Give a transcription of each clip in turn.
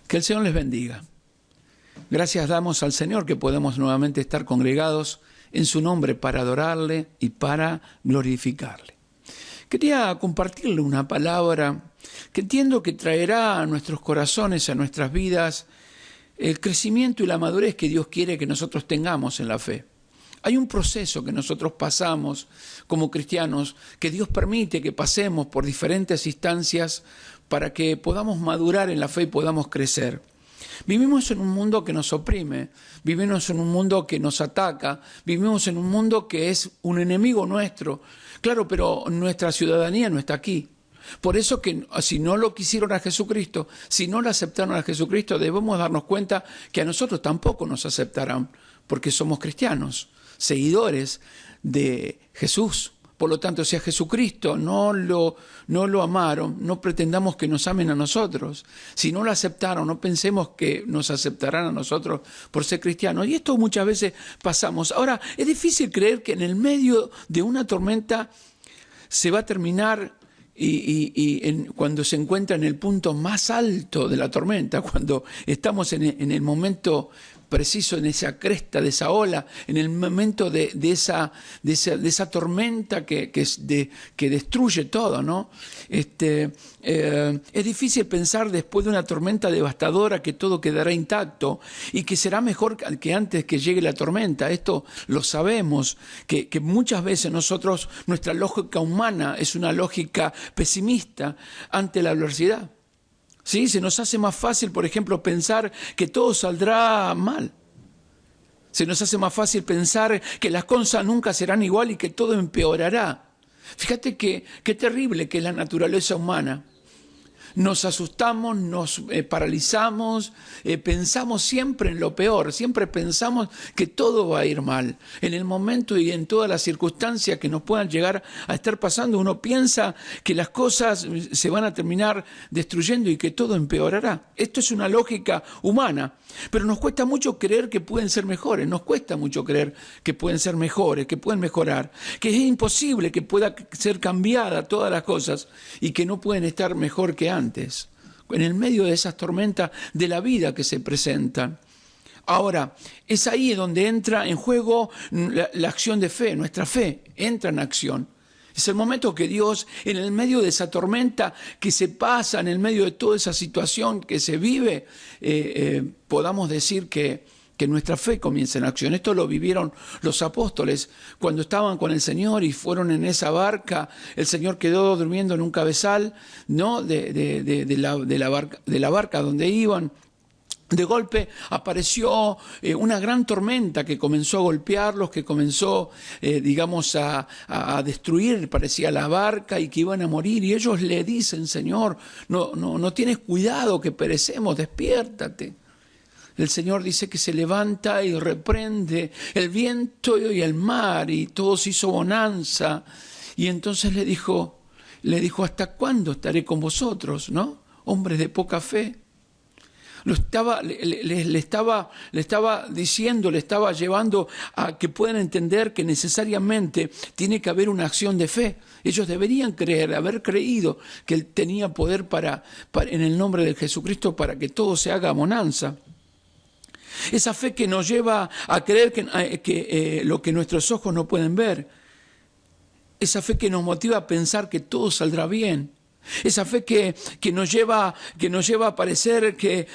Que el Señor les bendiga. Gracias damos al Señor que podemos nuevamente estar congregados en su nombre para adorarle y para glorificarle. Quería compartirle una palabra que entiendo que traerá a nuestros corazones, a nuestras vidas, el crecimiento y la madurez que Dios quiere que nosotros tengamos en la fe. Hay un proceso que nosotros pasamos como cristianos, que Dios permite que pasemos por diferentes instancias para que podamos madurar en la fe y podamos crecer. Vivimos en un mundo que nos oprime, vivimos en un mundo que nos ataca, vivimos en un mundo que es un enemigo nuestro. Claro, pero nuestra ciudadanía no está aquí. Por eso que si no lo quisieron a Jesucristo, si no lo aceptaron a Jesucristo, debemos darnos cuenta que a nosotros tampoco nos aceptarán, porque somos cristianos, seguidores de Jesús. Por lo tanto, si a Jesucristo no lo amaron, no pretendamos que nos amen a nosotros. Si no lo aceptaron, no pensemos que nos aceptarán a nosotros por ser cristianos. Y esto muchas veces pasamos. Ahora, es difícil creer que en el medio de una tormenta se va a terminar cuando se encuentra en el punto más alto de la tormenta, cuando estamos en el momento preciso, en esa cresta de esa ola, en el momento de esa tormenta que destruye todo, ¿no? Es difícil pensar después de una tormenta devastadora que todo quedará intacto y que será mejor que antes que llegue la tormenta. Esto lo sabemos, que muchas veces nuestra lógica humana es una lógica pesimista ante la adversidad. ¿Sí? Se nos hace más fácil, por ejemplo, pensar que todo saldrá mal. Se nos hace más fácil pensar que las cosas nunca serán igual y que todo empeorará. Fíjate qué terrible que es la naturaleza humana. Nos asustamos, nos paralizamos, pensamos siempre en lo peor, siempre pensamos que todo va a ir mal. En el momento y en todas las circunstancias que nos puedan llegar a estar pasando, uno piensa que las cosas se van a terminar destruyendo y que todo empeorará. Esto es una lógica humana, pero nos cuesta mucho creer que pueden ser mejores, nos cuesta mucho creer que pueden ser mejores, que pueden mejorar, que es imposible que pueda ser cambiada todas las cosas y que no pueden estar mejor que antes. En el medio de esas tormentas de la vida que se presentan. Ahora, es ahí donde entra en juego la acción de fe, nuestra fe entra en acción. Es el momento que Dios, en el medio de esa tormenta que se pasa, en el medio de toda esa situación que se vive, podamos decir que nuestra fe comienza en acción. Esto lo vivieron los apóstoles cuando estaban con el Señor y fueron en esa barca. El Señor quedó durmiendo en un cabezal, ¿no? de la barca donde iban. De golpe apareció una gran tormenta que comenzó a golpearlos, que comenzó, a destruir, parecía la barca, y que iban a morir. Y ellos le dicen: Señor, no tienes cuidado, que perecemos, despiértate. El Señor dice que se levanta y reprende el viento y el mar, y todo se hizo bonanza. Y entonces le dijo: ¿hasta cuándo estaré con vosotros, no? Hombres de poca fe. Le estaba diciendo, le estaba llevando a que puedan entender que necesariamente tiene que haber una acción de fe. Ellos deberían haber creído que Él tenía poder en el nombre de Jesucristo para que todo se haga bonanza. Esa fe que nos lleva a creer que lo que nuestros ojos no pueden ver. Esa fe que nos motiva a pensar que todo saldrá bien. Esa fe que nos lleva a parecer que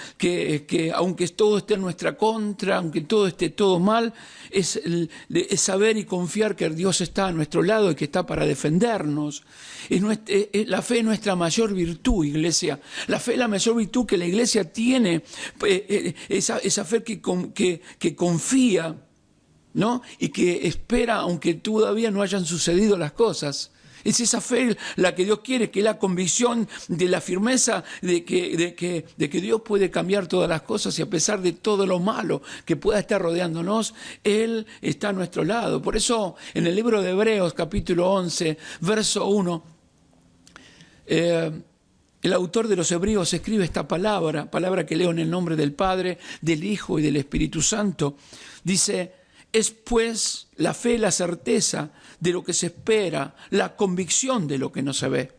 aunque todo esté en nuestra contra, aunque todo esté todo mal, es saber y confiar que Dios está a nuestro lado y que está para defendernos. La fe es nuestra mayor virtud, iglesia. La fe es la mayor virtud que la iglesia tiene, esa fe que confía, ¿no? Y que espera aunque todavía no hayan sucedido las cosas. Es esa fe la que Dios quiere, que es la convicción de la firmeza de que Dios puede cambiar todas las cosas, y a pesar de todo lo malo que pueda estar rodeándonos, Él está a nuestro lado. Por eso en el libro de Hebreos, capítulo 11, verso 1, el autor de los Hebreos escribe esta palabra que leo en el nombre del Padre, del Hijo y del Espíritu Santo. Dice: es pues la fe la certeza de lo que se espera, la convicción de lo que no se ve.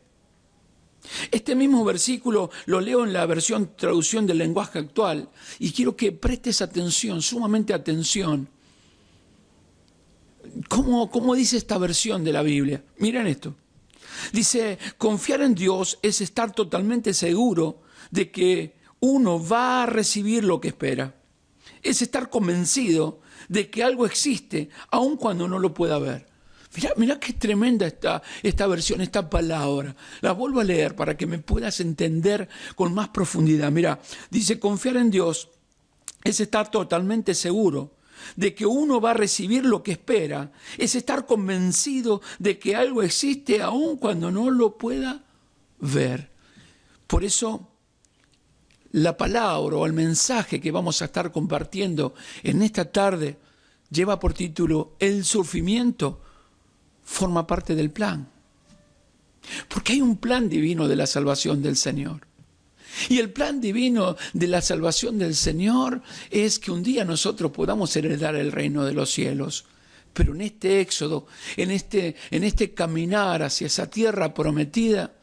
Este mismo versículo lo leo en la versión traducción del lenguaje actual y quiero que prestes atención, sumamente atención. ¿Cómo dice esta versión de la Biblia? Miren esto. Dice, confiar en Dios es estar totalmente seguro de que uno va a recibir lo que espera. Es estar convencido de que algo existe, aun cuando no lo pueda ver. Mirá qué tremenda esta versión, esta palabra. La vuelvo a leer para que me puedas entender con más profundidad. Mirá, dice, confiar en Dios es estar totalmente seguro de que uno va a recibir lo que espera. Es estar convencido de que algo existe aun cuando no lo pueda ver. Por eso, la palabra o el mensaje que vamos a estar compartiendo en esta tarde lleva por título, el sufrimiento forma parte del plan. Porque hay un plan divino de la salvación del Señor. Y el plan divino de la salvación del Señor es que un día nosotros podamos heredar el reino de los cielos. Pero en este éxodo, en este caminar hacia esa tierra prometida,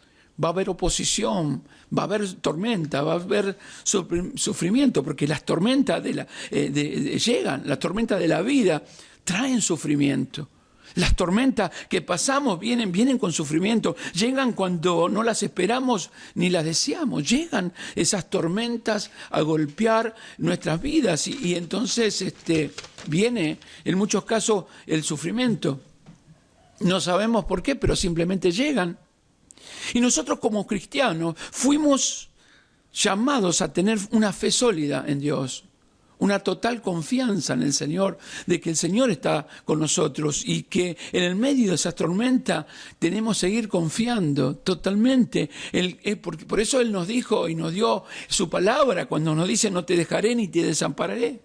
va a haber oposición, va a haber tormenta, va a haber sufrimiento, porque las tormentas llegan, las tormentas de la vida traen sufrimiento. Las tormentas que pasamos vienen con sufrimiento, llegan cuando no las esperamos ni las deseamos, llegan esas tormentas a golpear nuestras vidas y entonces viene en muchos casos el sufrimiento. No sabemos por qué, pero simplemente llegan. Y nosotros como cristianos fuimos llamados a tener una fe sólida en Dios. Una total confianza en el Señor, de que el Señor está con nosotros y que en el medio de esa tormenta tenemos que seguir confiando totalmente. Por eso Él nos dijo y nos dio su palabra cuando nos dice no te dejaré ni te desampararé.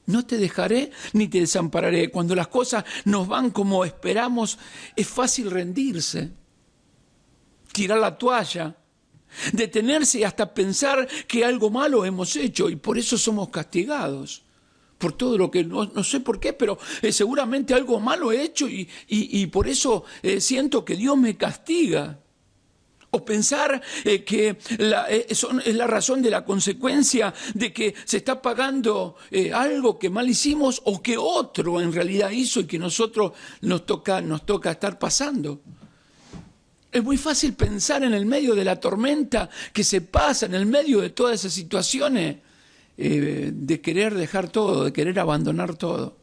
No te dejaré ni te desampararé. Cuando las cosas nos van como esperamos, es fácil rendirse, tirar la toalla, detenerse y hasta pensar que algo malo hemos hecho y por eso somos castigados. Por todo lo que, no sé por qué, pero seguramente algo malo he hecho y por eso siento que Dios me castiga. O pensar que es la razón de la consecuencia de que se está pagando algo que mal hicimos o que otro en realidad hizo y que nosotros nos toca estar pasando. Es muy fácil pensar en el medio de la tormenta que se pasa, en el medio de todas esas situaciones, de querer dejar todo, de querer abandonar todo,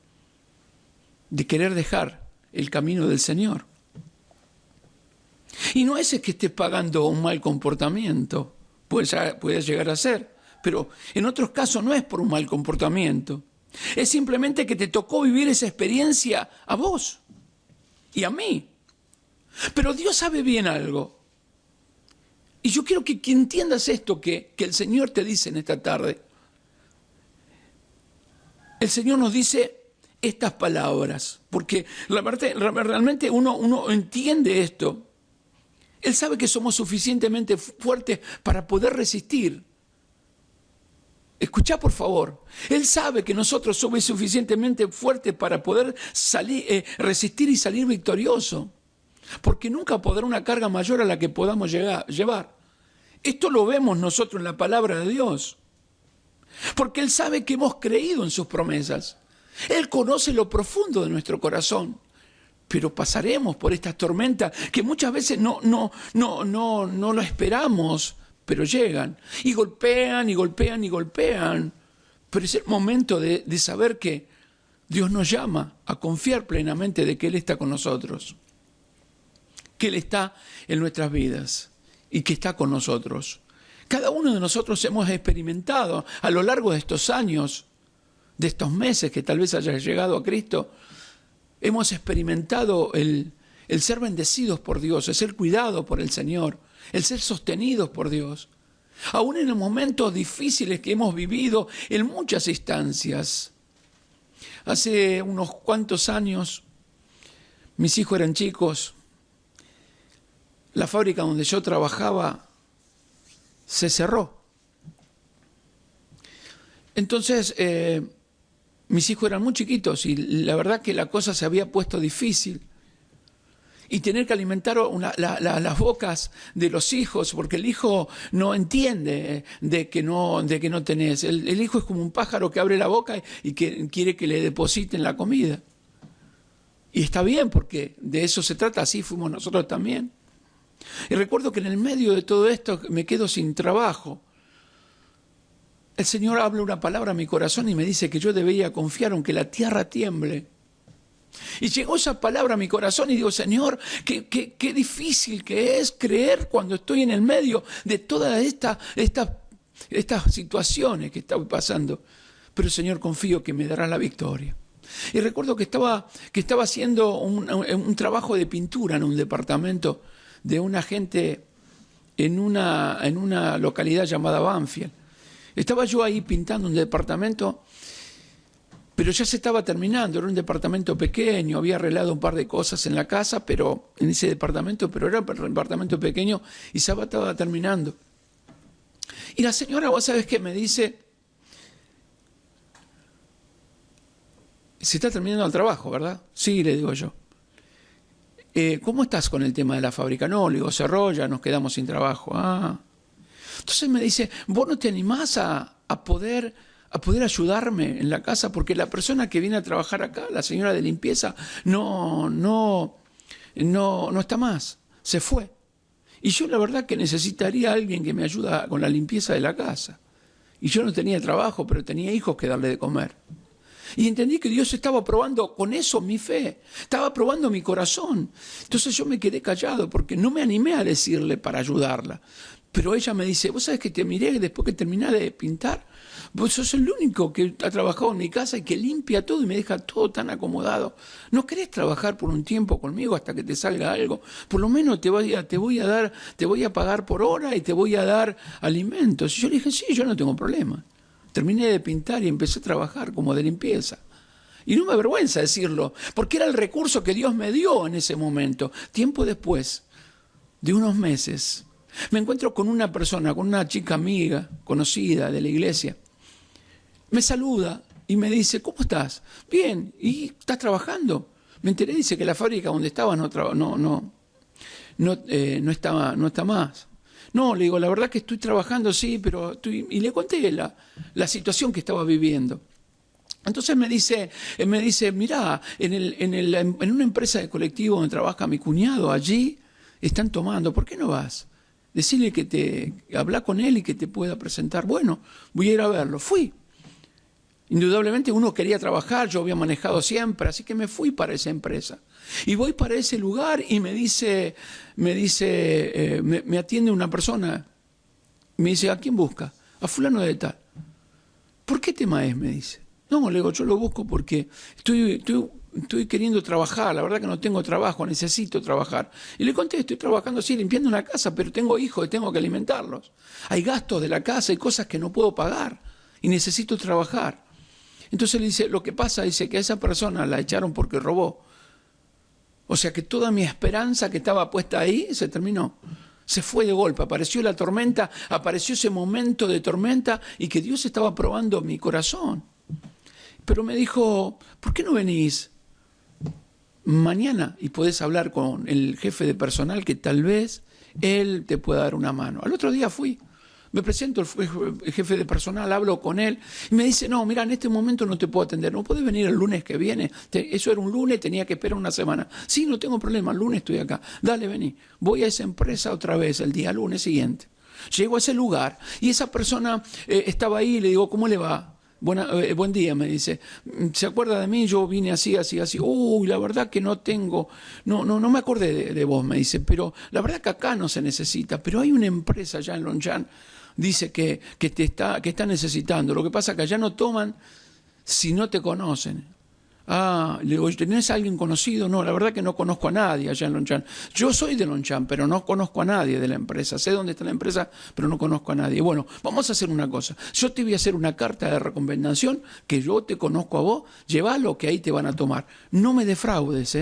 de querer dejar el camino del Señor. Y no es que estés pagando un mal comportamiento, puede llegar a ser, pero en otros casos no es por un mal comportamiento. Es simplemente que te tocó vivir esa experiencia a vos y a mí. Pero Dios sabe bien algo. Y yo quiero que entiendas esto que el Señor te dice en esta tarde. El Señor nos dice estas palabras, porque realmente uno entiende esto. Él sabe que somos suficientemente fuertes para poder resistir. Escuchá, por favor. Él sabe que nosotros somos suficientemente fuertes para poder resistir y salir victorioso. Porque nunca podrá una carga mayor a la que podamos llevar. Esto lo vemos nosotros en la palabra de Dios. Porque Él sabe que hemos creído en sus promesas. Él conoce lo profundo de nuestro corazón. Pero pasaremos por estas tormentas que muchas veces no lo esperamos, pero llegan. Y golpean, y golpean, y golpean. Pero es el momento de saber que Dios nos llama a confiar plenamente de que Él está con nosotros. Que Él está en nuestras vidas y que está con nosotros. Cada uno de nosotros hemos experimentado a lo largo de estos años, de estos meses que tal vez hayas llegado a Cristo, hemos experimentado el ser bendecidos por Dios, el ser cuidados por el Señor, el ser sostenidos por Dios. Aún en los momentos difíciles que hemos vivido en muchas instancias. Hace unos cuantos años, mis hijos eran chicos, la fábrica donde yo trabajaba se cerró. Entonces, mis hijos eran muy chiquitos y la verdad que la cosa se había puesto difícil. y tener que alimentar las bocas de los hijos, porque el hijo no entiende de que no tenés. El hijo es como un pájaro que abre la boca y que quiere que le depositen la comida. Y está bien, porque de eso se trata, así fuimos nosotros también. Y recuerdo que en el medio de todo esto me quedo sin trabajo. El Señor habla una palabra a mi corazón y me dice que yo debía confiar aunque la tierra tiemble. Y llegó esa palabra a mi corazón y digo, Señor, qué difícil que es creer cuando estoy en el medio de todas estas situaciones que estoy pasando. Pero Señor, confío que me dará la victoria. Y recuerdo que estaba haciendo un trabajo de pintura en un departamento de una gente en una localidad llamada Banfield. Estaba yo ahí pintando un departamento, pero ya se estaba terminando. Era un departamento pequeño, había arreglado un par de cosas en la casa, pero en ese departamento, pero era un departamento pequeño y se estaba terminando. Y la señora, vos sabés qué me dice, se está terminando el trabajo, ¿verdad? Sí, le digo yo. ¿Cómo estás con el tema de la fábrica? No, le digo, cerró, ya nos quedamos sin trabajo. Ah. Entonces me dice, ¿vos no te animás a poder ayudarme en la casa? Porque la persona que viene a trabajar acá, la señora de limpieza, no está más, se fue. Y yo la verdad que necesitaría a alguien que me ayude con la limpieza de la casa. Y yo no tenía trabajo, pero tenía hijos que darle de comer. Y entendí que Dios estaba probando con eso mi fe, estaba probando mi corazón. Entonces yo me quedé callado porque no me animé a decirle para ayudarla. Pero ella me dice, vos sabés que te miré después que terminé de pintar, vos sos el único que ha trabajado en mi casa y que limpia todo y me deja todo tan acomodado. ¿No querés trabajar por un tiempo conmigo hasta que te salga algo? Por lo menos te voy a pagar por hora y te voy a dar alimentos. Y yo le dije, sí, yo no tengo problema. Terminé de pintar y empecé a trabajar como de limpieza. Y no me avergüenza decirlo, porque era el recurso que Dios me dio en ese momento. Tiempo después, de unos meses, me encuentro con una persona, con una chica amiga, conocida de la iglesia. Me saluda y me dice, ¿cómo estás? Bien, ¿y estás trabajando? Me enteré, dice que la fábrica donde estabas no está más. No, le digo, la verdad que estoy trabajando, sí, pero y le conté la situación que estaba viviendo. Entonces me dice, mirá, en una empresa de colectivo donde trabaja mi cuñado, allí están tomando, ¿por qué no vas? Decirle habla con él y que te pueda presentar. Bueno, voy a ir a verlo. Fui. Indudablemente uno quería trabajar, yo había manejado siempre, así que me fui para esa empresa. Y voy para ese lugar y me atiende una persona. Me dice, ¿a quién busca? A fulano de tal. ¿Por qué tema es? Me dice. No, le digo, yo lo busco porque estoy queriendo trabajar, la verdad que no tengo trabajo, necesito trabajar. Y le conté, estoy trabajando, sí, limpiando una casa, pero tengo hijos y tengo que alimentarlos. Hay gastos de la casa, hay cosas que no puedo pagar y necesito trabajar. Entonces le dice, lo que pasa, dice que a esa persona la echaron porque robó. O sea que toda mi esperanza que estaba puesta ahí se terminó. Se fue de golpe, apareció la tormenta, apareció ese momento de tormenta y que Dios estaba probando mi corazón. Pero me dijo, ¿por qué no venís mañana y podés hablar con el jefe de personal que tal vez él te pueda dar una mano? Al otro día fui, me presento el jefe de personal, hablo con él y me dice, no, mira, en este momento no te puedo atender, no podés venir el lunes que viene. Eso era un lunes, tenía que esperar una semana. Sí, no tengo problema, el lunes estoy acá. Dale, vení. Voy a esa empresa otra vez el día lunes siguiente. Llego a ese lugar y esa persona estaba ahí y le digo, ¿cómo le va? Buen día, me dice. ¿Se acuerda de mí? Yo vine así. Uy, la verdad que no me acordé de vos, me dice, pero la verdad que acá no se necesita, pero hay una empresa allá en Longchamp, dice que está necesitando. Lo que pasa es que allá no toman si no te conocen. Ah, le digo, ¿tenés a alguien conocido? No, la verdad que no conozco a nadie allá en Longchamp. Yo soy de Longchamp, pero no conozco a nadie de la empresa. Sé dónde está la empresa, pero no conozco a nadie. Bueno, vamos a hacer una cosa. Yo te voy a hacer una carta de recomendación, que yo te conozco a vos, llévalo que ahí te van a tomar. No me defraudes,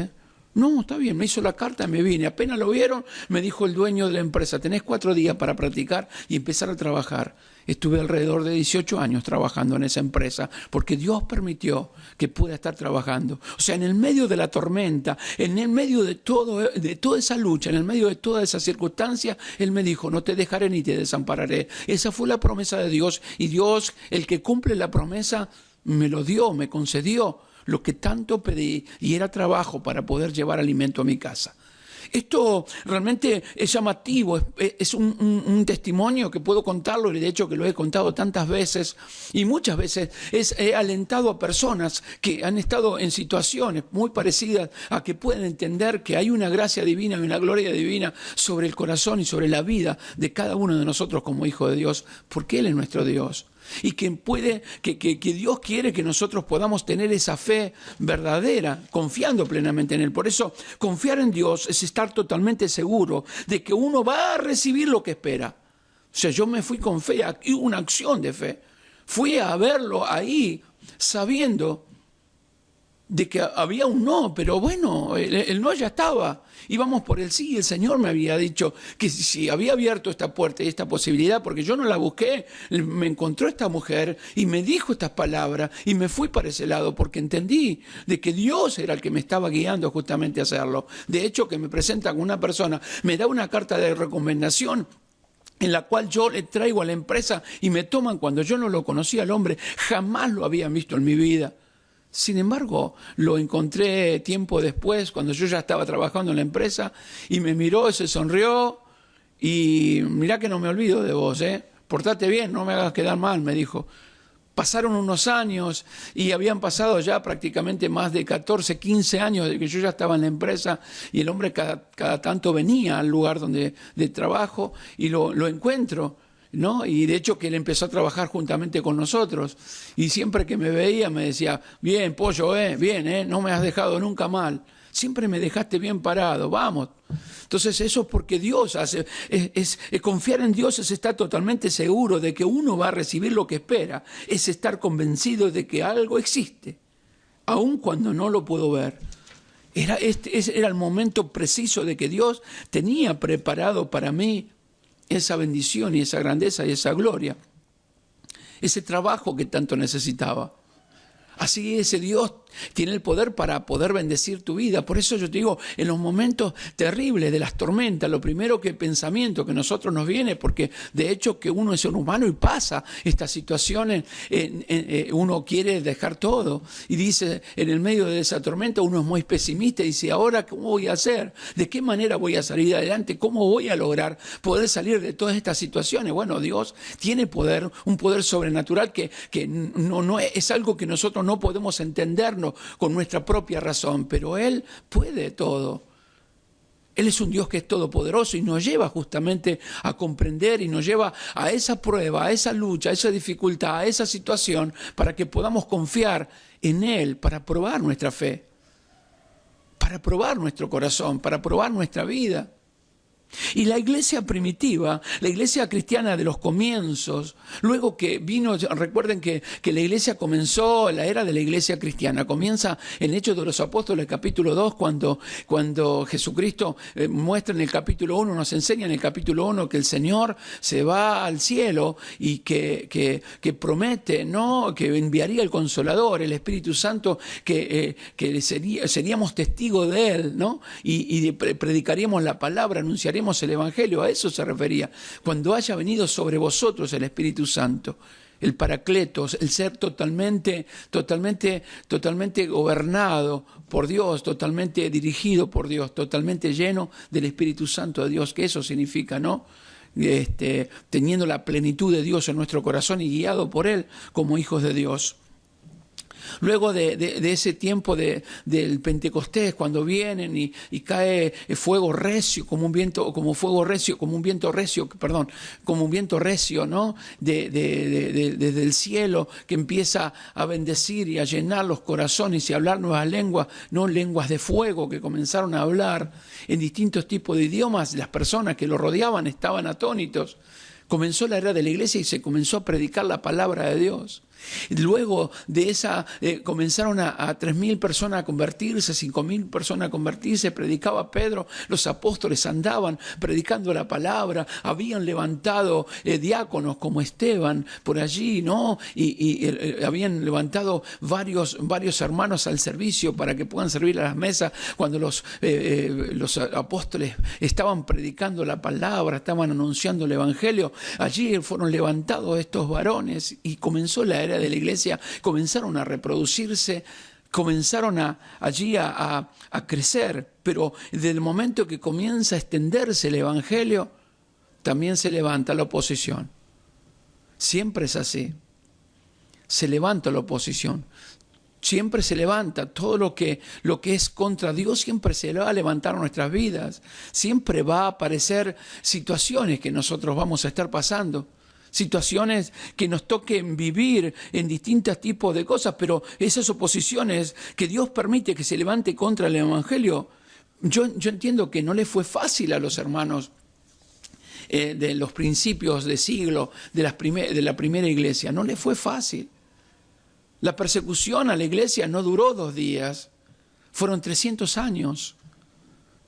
No, está bien, me hizo la carta, me vine. Apenas lo vieron, me dijo el dueño de la empresa, tenés 4 días para practicar y empezar a trabajar. Estuve alrededor de 18 años trabajando en esa empresa, porque Dios permitió que pueda estar trabajando. O sea, en el medio de la tormenta, en el medio de toda esa lucha, en el medio de toda esa circunstancia, Él me dijo, no te dejaré ni te desampararé. Esa fue la promesa de Dios, y Dios, el que cumple la promesa, me lo dio, me concedió lo que tanto pedí, y era trabajo para poder llevar alimento a mi casa. Esto realmente es llamativo, es un testimonio que puedo contarlo, y de hecho que lo he contado tantas veces, y muchas veces he alentado a personas que han estado en situaciones muy parecidas a que pueden entender que hay una gracia divina y una gloria divina sobre el corazón y sobre la vida de cada uno de nosotros como hijos de Dios, porque Él es nuestro Dios. Y que Dios quiere que nosotros podamos tener esa fe verdadera, confiando plenamente en Él. Por eso, confiar en Dios es estar totalmente seguro de que uno va a recibir lo que espera. O sea, yo me fui con fe, y una acción de fe. Fui a verlo ahí, sabiendo de que había un no, pero bueno, el no ya estaba. Íbamos por el sí, y el Señor me había dicho que si había abierto esta puerta y esta posibilidad, porque yo no la busqué, me encontró esta mujer y me dijo estas palabras, y me fui para ese lado, porque entendí de que Dios era el que me estaba guiando justamente a hacerlo. De hecho, que me presentan una persona, me da una carta de recomendación, en la cual yo le traigo a la empresa, y me toman cuando yo no lo conocía al hombre, jamás lo había visto en mi vida. Sin embargo, lo encontré tiempo después, cuando yo ya estaba trabajando en la empresa, y me miró, se sonrió, y mirá que no me olvido de vos, portate bien, no me hagas quedar mal, me dijo. Pasaron unos años, y habían pasado ya prácticamente más de 14, 15 años de que yo ya estaba en la empresa, y el hombre cada tanto venía al lugar de trabajo, y lo encuentro, ¿no? Y de hecho que él empezó a trabajar juntamente con nosotros, y siempre que me veía me decía, bien, Pollo, bien, no me has dejado nunca mal, siempre me dejaste bien parado, vamos. Entonces eso es porque Dios hace, confiar en Dios es estar totalmente seguro de que uno va a recibir lo que espera, es estar convencido de que algo existe, aun cuando no lo puedo ver. Era el momento preciso de que Dios tenía preparado para mí esa bendición y esa grandeza y esa gloria, ese trabajo que tanto necesitaba. Así ese Dios tiene el poder para poder bendecir tu vida. Por eso yo te digo, en los momentos terribles de las tormentas, lo primero que pensamiento que a nosotros nos viene, porque de hecho que uno es un humano y pasa estas situaciones, uno quiere dejar todo y dice, en el medio de esa tormenta uno es muy pesimista y dice, ¿ahora cómo voy a hacer? ¿De qué manera voy a salir adelante? ¿Cómo voy a lograr poder salir de todas estas situaciones? Bueno, Dios tiene poder, un poder sobrenatural que no es algo que nosotros no podemos entendernos con nuestra propia razón, pero Él puede todo. Él es un Dios que es todopoderoso y nos lleva justamente a comprender y nos lleva a esa prueba, a esa lucha, a esa dificultad, a esa situación, para que podamos confiar en Él, para probar nuestra fe, para probar nuestro corazón, para probar nuestra vida. Y la iglesia primitiva, la iglesia cristiana de los comienzos, luego que vino, recuerden que la iglesia comenzó, la era de la iglesia cristiana, comienza en Hechos de los Apóstoles, capítulo 2, cuando Jesucristo muestra en el capítulo 1, nos enseña en el capítulo 1 que el Señor se va al cielo y que promete, ¿no?, que enviaría el Consolador, el Espíritu Santo, que seríamos testigos de Él, ¿no? Y predicaríamos la palabra, anunciaríamos el Evangelio. A eso se refería. Cuando haya venido sobre vosotros el Espíritu Santo, el Paracletos, el ser totalmente gobernado por Dios, totalmente dirigido por Dios, totalmente lleno del Espíritu Santo de Dios, que eso significa, ¿no? Teniendo la plenitud de Dios en nuestro corazón y guiado por Él como hijos de Dios. Luego de ese tiempo del Pentecostés, cuando vienen y cae fuego recio, como un viento recio, ¿no? Desde el cielo, que empieza a bendecir y a llenar los corazones y a hablar nuevas lenguas, no lenguas de fuego, que comenzaron a hablar en distintos tipos de idiomas. Las personas que lo rodeaban estaban atónitos. Comenzó la era de la iglesia y se comenzó a predicar la palabra de Dios. Luego de esa comenzaron a 3.000 personas a convertirse, 5.000 personas a convertirse, predicaba Pedro, los apóstoles andaban predicando la palabra, habían levantado diáconos como Esteban por allí, ¿no? Y habían levantado varios hermanos al servicio para que puedan servir a las mesas cuando los apóstoles estaban predicando la palabra, estaban anunciando el evangelio. Allí fueron levantados estos varones y comenzó la era de la iglesia, comenzaron a reproducirse, comenzaron allí a crecer, pero desde el momento que comienza a extenderse el evangelio, también se levanta la oposición. Siempre es así. Se levanta la oposición. Siempre se levanta todo lo que es contra Dios, siempre se va a levantar en nuestras vidas. Siempre va a aparecer situaciones que nosotros vamos a estar pasando. Situaciones que nos toquen vivir en distintos tipos de cosas, pero esas oposiciones que Dios permite que se levante contra el evangelio, yo entiendo que no le fue fácil a los hermanos de los principios de siglo de la primera iglesia, no le fue fácil. La persecución a la iglesia no duró 2 días, fueron 300 años,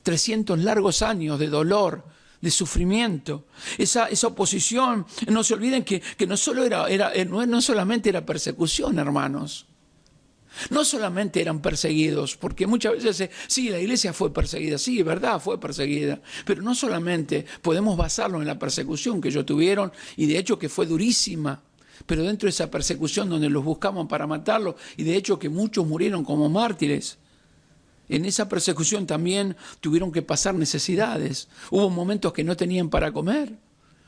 300 largos años de dolor, de sufrimiento. Esa oposición, no se olviden que no solamente era persecución, hermanos. No solamente eran perseguidos, porque muchas veces, sí, la iglesia fue perseguida, sí, verdad, fue perseguida, pero no solamente podemos basarlo en la persecución que ellos tuvieron, y de hecho que fue durísima, pero dentro de esa persecución donde los buscaban para matarlos, y de hecho que muchos murieron como mártires, en esa persecución también tuvieron que pasar necesidades. Hubo momentos que no tenían para comer.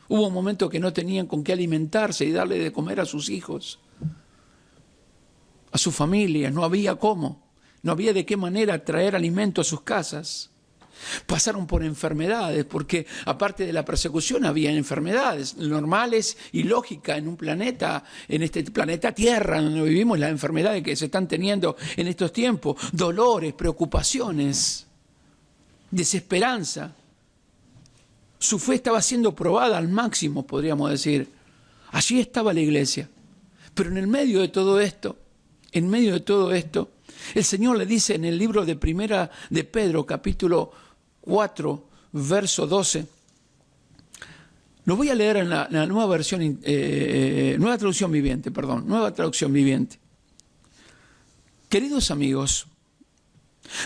Hubo momentos que no tenían con qué alimentarse y darle de comer a sus hijos, a sus familias. No había cómo. No había de qué manera traer alimento a sus casas. Pasaron por enfermedades, porque aparte de la persecución había enfermedades normales y lógicas en un planeta, en este planeta Tierra donde vivimos, las enfermedades que se están teniendo en estos tiempos, dolores, preocupaciones, desesperanza. Su fe estaba siendo probada al máximo, podríamos decir. Allí estaba la iglesia. Pero en el medio de todo esto, el Señor le dice en el libro de Primera de Pedro, capítulo 4, verso 12. Lo voy a leer en la nueva versión, nueva traducción viviente. Queridos amigos,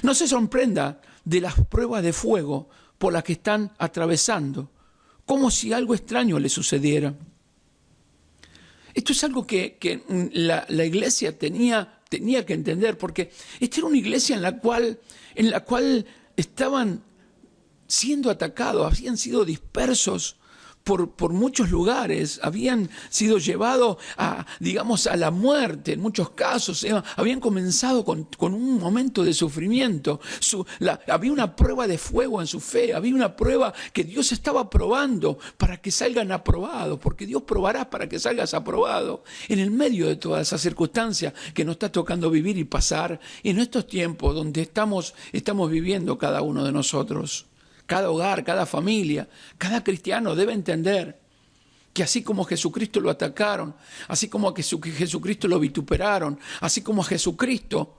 no se sorprenda de las pruebas de fuego por las que están atravesando, como si algo extraño le sucediera. Esto es algo que la iglesia tenía que entender, porque esta era una iglesia en la cual estaban siendo atacados, habían sido dispersos por muchos lugares, habían sido llevados a la muerte en muchos casos, habían comenzado con un momento de sufrimiento, había una prueba de fuego en su fe, había una prueba que Dios estaba probando para que salgan aprobados, porque Dios probará para que salgas aprobado en el medio de todas esas circunstancias que nos está tocando vivir y pasar en estos tiempos donde estamos viviendo cada uno de nosotros. Cada hogar, cada familia, cada cristiano debe entender que así como a Jesucristo lo atacaron, así como a Jesucristo lo vituperaron, así como a Jesucristo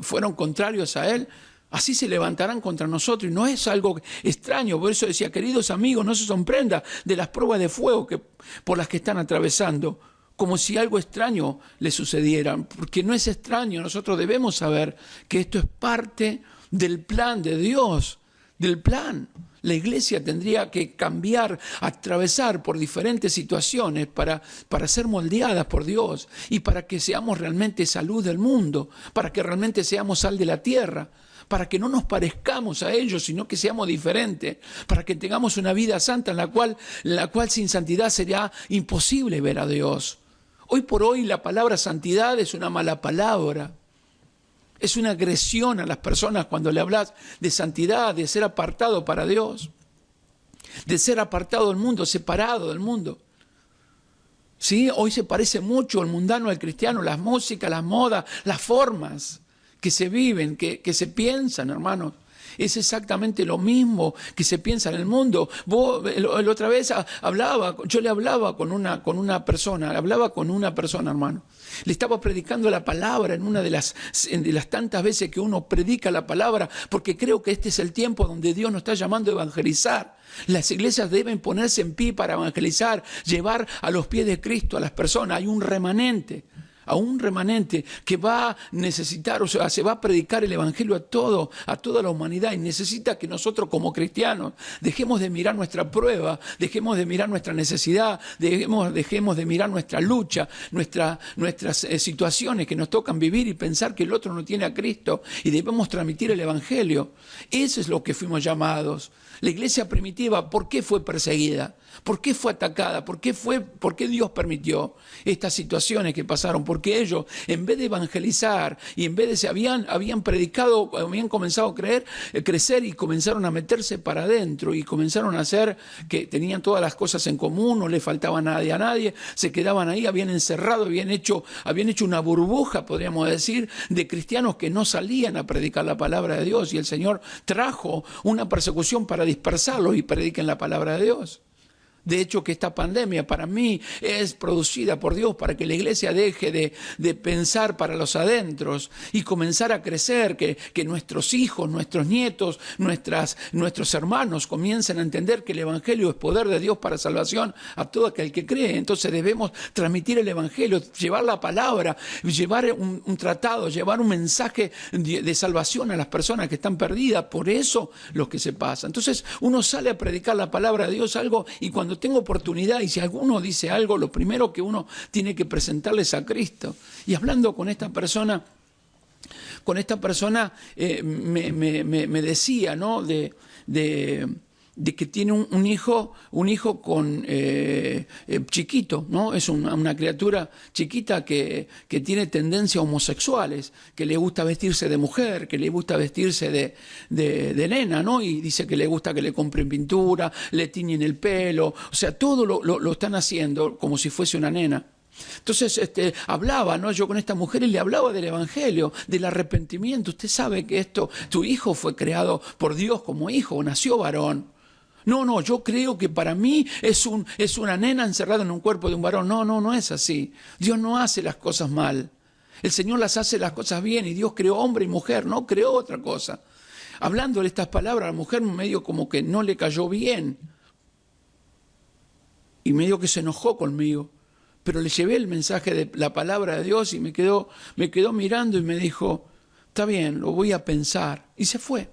fueron contrarios a Él, así se levantarán contra nosotros. Y no es algo extraño. Por eso decía, queridos amigos, no se sorprenda de las pruebas de fuego por las que están atravesando, como si algo extraño les sucediera. Porque no es extraño, nosotros debemos saber que esto es parte del plan de Dios, del plan. La iglesia tendría que cambiar, atravesar por diferentes situaciones para ser moldeadas por Dios y para que seamos realmente salud del mundo, para que realmente seamos sal de la tierra, para que no nos parezcamos a ellos, sino que seamos diferentes, para que tengamos una vida santa en la cual sin santidad sería imposible ver a Dios. Hoy por hoy la palabra santidad es una mala palabra. Es una agresión a las personas cuando le hablas de santidad, de ser apartado para Dios, de ser apartado del mundo, separado del mundo. ¿Sí? Hoy se parece mucho el mundano al cristiano, las músicas, las modas, las formas que se viven, que se piensan, hermanos. Es exactamente lo mismo que se piensa en el mundo. La otra vez yo le hablaba con una persona, hermano. Le estaba predicando la palabra en una de las tantas veces que uno predica la palabra, porque creo que este es el tiempo donde Dios nos está llamando a evangelizar. Las iglesias deben ponerse en pie para evangelizar, llevar a los pies de Cristo a las personas. Hay un remanente que va a necesitar, o sea, se va a predicar el evangelio a toda la humanidad, y necesita que nosotros como cristianos dejemos de mirar nuestra prueba, dejemos de mirar nuestra necesidad, dejemos de mirar nuestra lucha, nuestras situaciones que nos tocan vivir, y pensar que el otro no tiene a Cristo, y debemos transmitir el evangelio. Eso es lo que fuimos llamados. La iglesia primitiva, ¿por qué fue perseguida? ¿Por qué fue atacada? ¿Por qué Dios permitió estas situaciones que pasaron? Porque ellos, en vez de evangelizar y en vez de habían predicado, habían comenzado a crecer, y comenzaron a meterse para adentro, y comenzaron a hacer que tenían todas las cosas en común, no le faltaba nadie a nadie, se quedaban ahí, habían encerrado, habían hecho una burbuja, podríamos decir, de cristianos que no salían a predicar la palabra de Dios, y el Señor trajo una persecución para dispersarlos y prediquen la palabra de Dios. De hecho, que esta pandemia para mí es producida por Dios para que la iglesia deje de pensar para los adentros y comenzar a crecer, que nuestros hijos, nuestros nietos, nuestros hermanos comiencen a entender que el evangelio es poder de Dios para salvación a todo aquel que cree. Entonces debemos transmitir el evangelio, llevar la palabra, llevar un tratado, llevar un mensaje de salvación a las personas que están perdidas. Por eso lo que se pasa. Entonces uno sale a predicar la palabra de Dios y cuando tengo oportunidad, y si alguno dice algo, lo primero que uno tiene que presentarles a Cristo. Y hablando con esta persona me decía, ¿no?, de que tiene un hijo con chiquito, ¿no? Es una criatura chiquita que tiene tendencias homosexuales, que le gusta vestirse de mujer, que le gusta vestirse de nena, ¿no? Y dice que le gusta que le compren pintura, le tiñen el pelo, o sea, todo lo están haciendo como si fuese una nena. Entonces hablaba, ¿no?, yo con esta mujer, y le hablaba del evangelio, del arrepentimiento. Usted sabe que tu hijo fue creado por Dios como hijo, nació varón. No, yo creo que para mí es una nena encerrada en un cuerpo de un varón. No es así. Dios no hace las cosas mal. El Señor las hace las cosas bien, y Dios creó hombre y mujer, no creó otra cosa. Hablando de estas palabras, a la mujer medio como que no le cayó bien, y medio que se enojó conmigo. Pero le llevé el mensaje de la palabra de Dios, y me quedó mirando y me dijo, está bien, lo voy a pensar. Y se fue.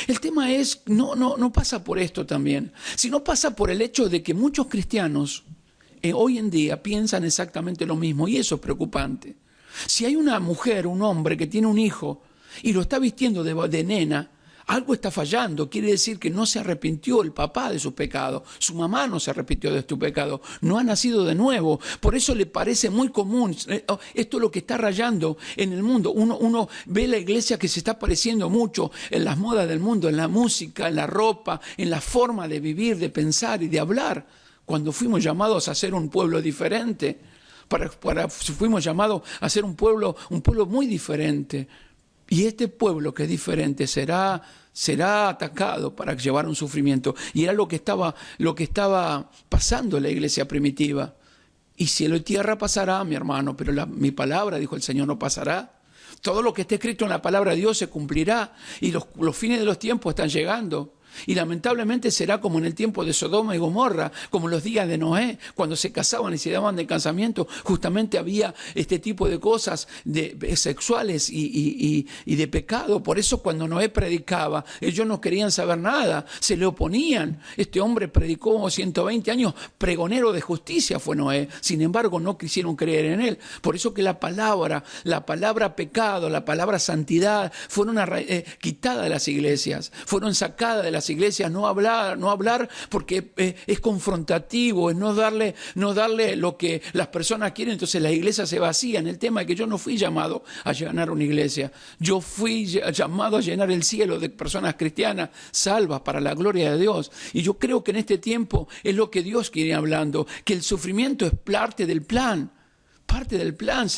El tema es, no pasa por esto también, sino pasa por el hecho de que muchos cristianos hoy en día piensan exactamente lo mismo, y eso es preocupante. Si hay una mujer, un hombre que tiene un hijo y lo está vistiendo de nena, algo está fallando. Quiere decir que no se arrepintió el papá de su pecado, su mamá no se arrepintió de su pecado, no ha nacido de nuevo. Por eso le parece muy común. Esto es lo que está rayando en el mundo. Uno ve la iglesia que se está pareciendo mucho en las modas del mundo, en la música, en la ropa, en la forma de vivir, de pensar y de hablar, cuando fuimos llamados a ser un pueblo diferente. Fuimos llamados a ser un pueblo muy diferente. Y este pueblo que es diferente será atacado para llevar un sufrimiento. Y era lo que estaba pasando en la iglesia primitiva. Y cielo y tierra pasará, mi hermano, pero mi palabra, dijo el Señor, no pasará. Todo lo que esté escrito en la palabra de Dios se cumplirá. Y los fines de los tiempos están llegando. Y lamentablemente será como en el tiempo de Sodoma y Gomorra, como en los días de Noé, cuando se casaban y se daban de casamiento, justamente había este tipo de cosas sexuales y de pecado. Por eso cuando Noé predicaba, ellos no querían saber nada, se le oponían. Este hombre predicó 120 años, pregonero de justicia fue Noé, sin embargo no quisieron creer en él. Por eso que la palabra pecado, la palabra santidad, fueron quitadas de las iglesias, fueron sacadas de las iglesias. No hablar porque es confrontativo, es no darle lo que las personas quieren. Entonces las iglesias se vacían. El tema es que yo no fui llamado a llenar una iglesia, yo fui llamado a llenar el cielo de personas cristianas salvas para la gloria de Dios. Y yo creo que en este tiempo es lo que Dios quiere hablando, que el sufrimiento es parte del plan. parte del plan,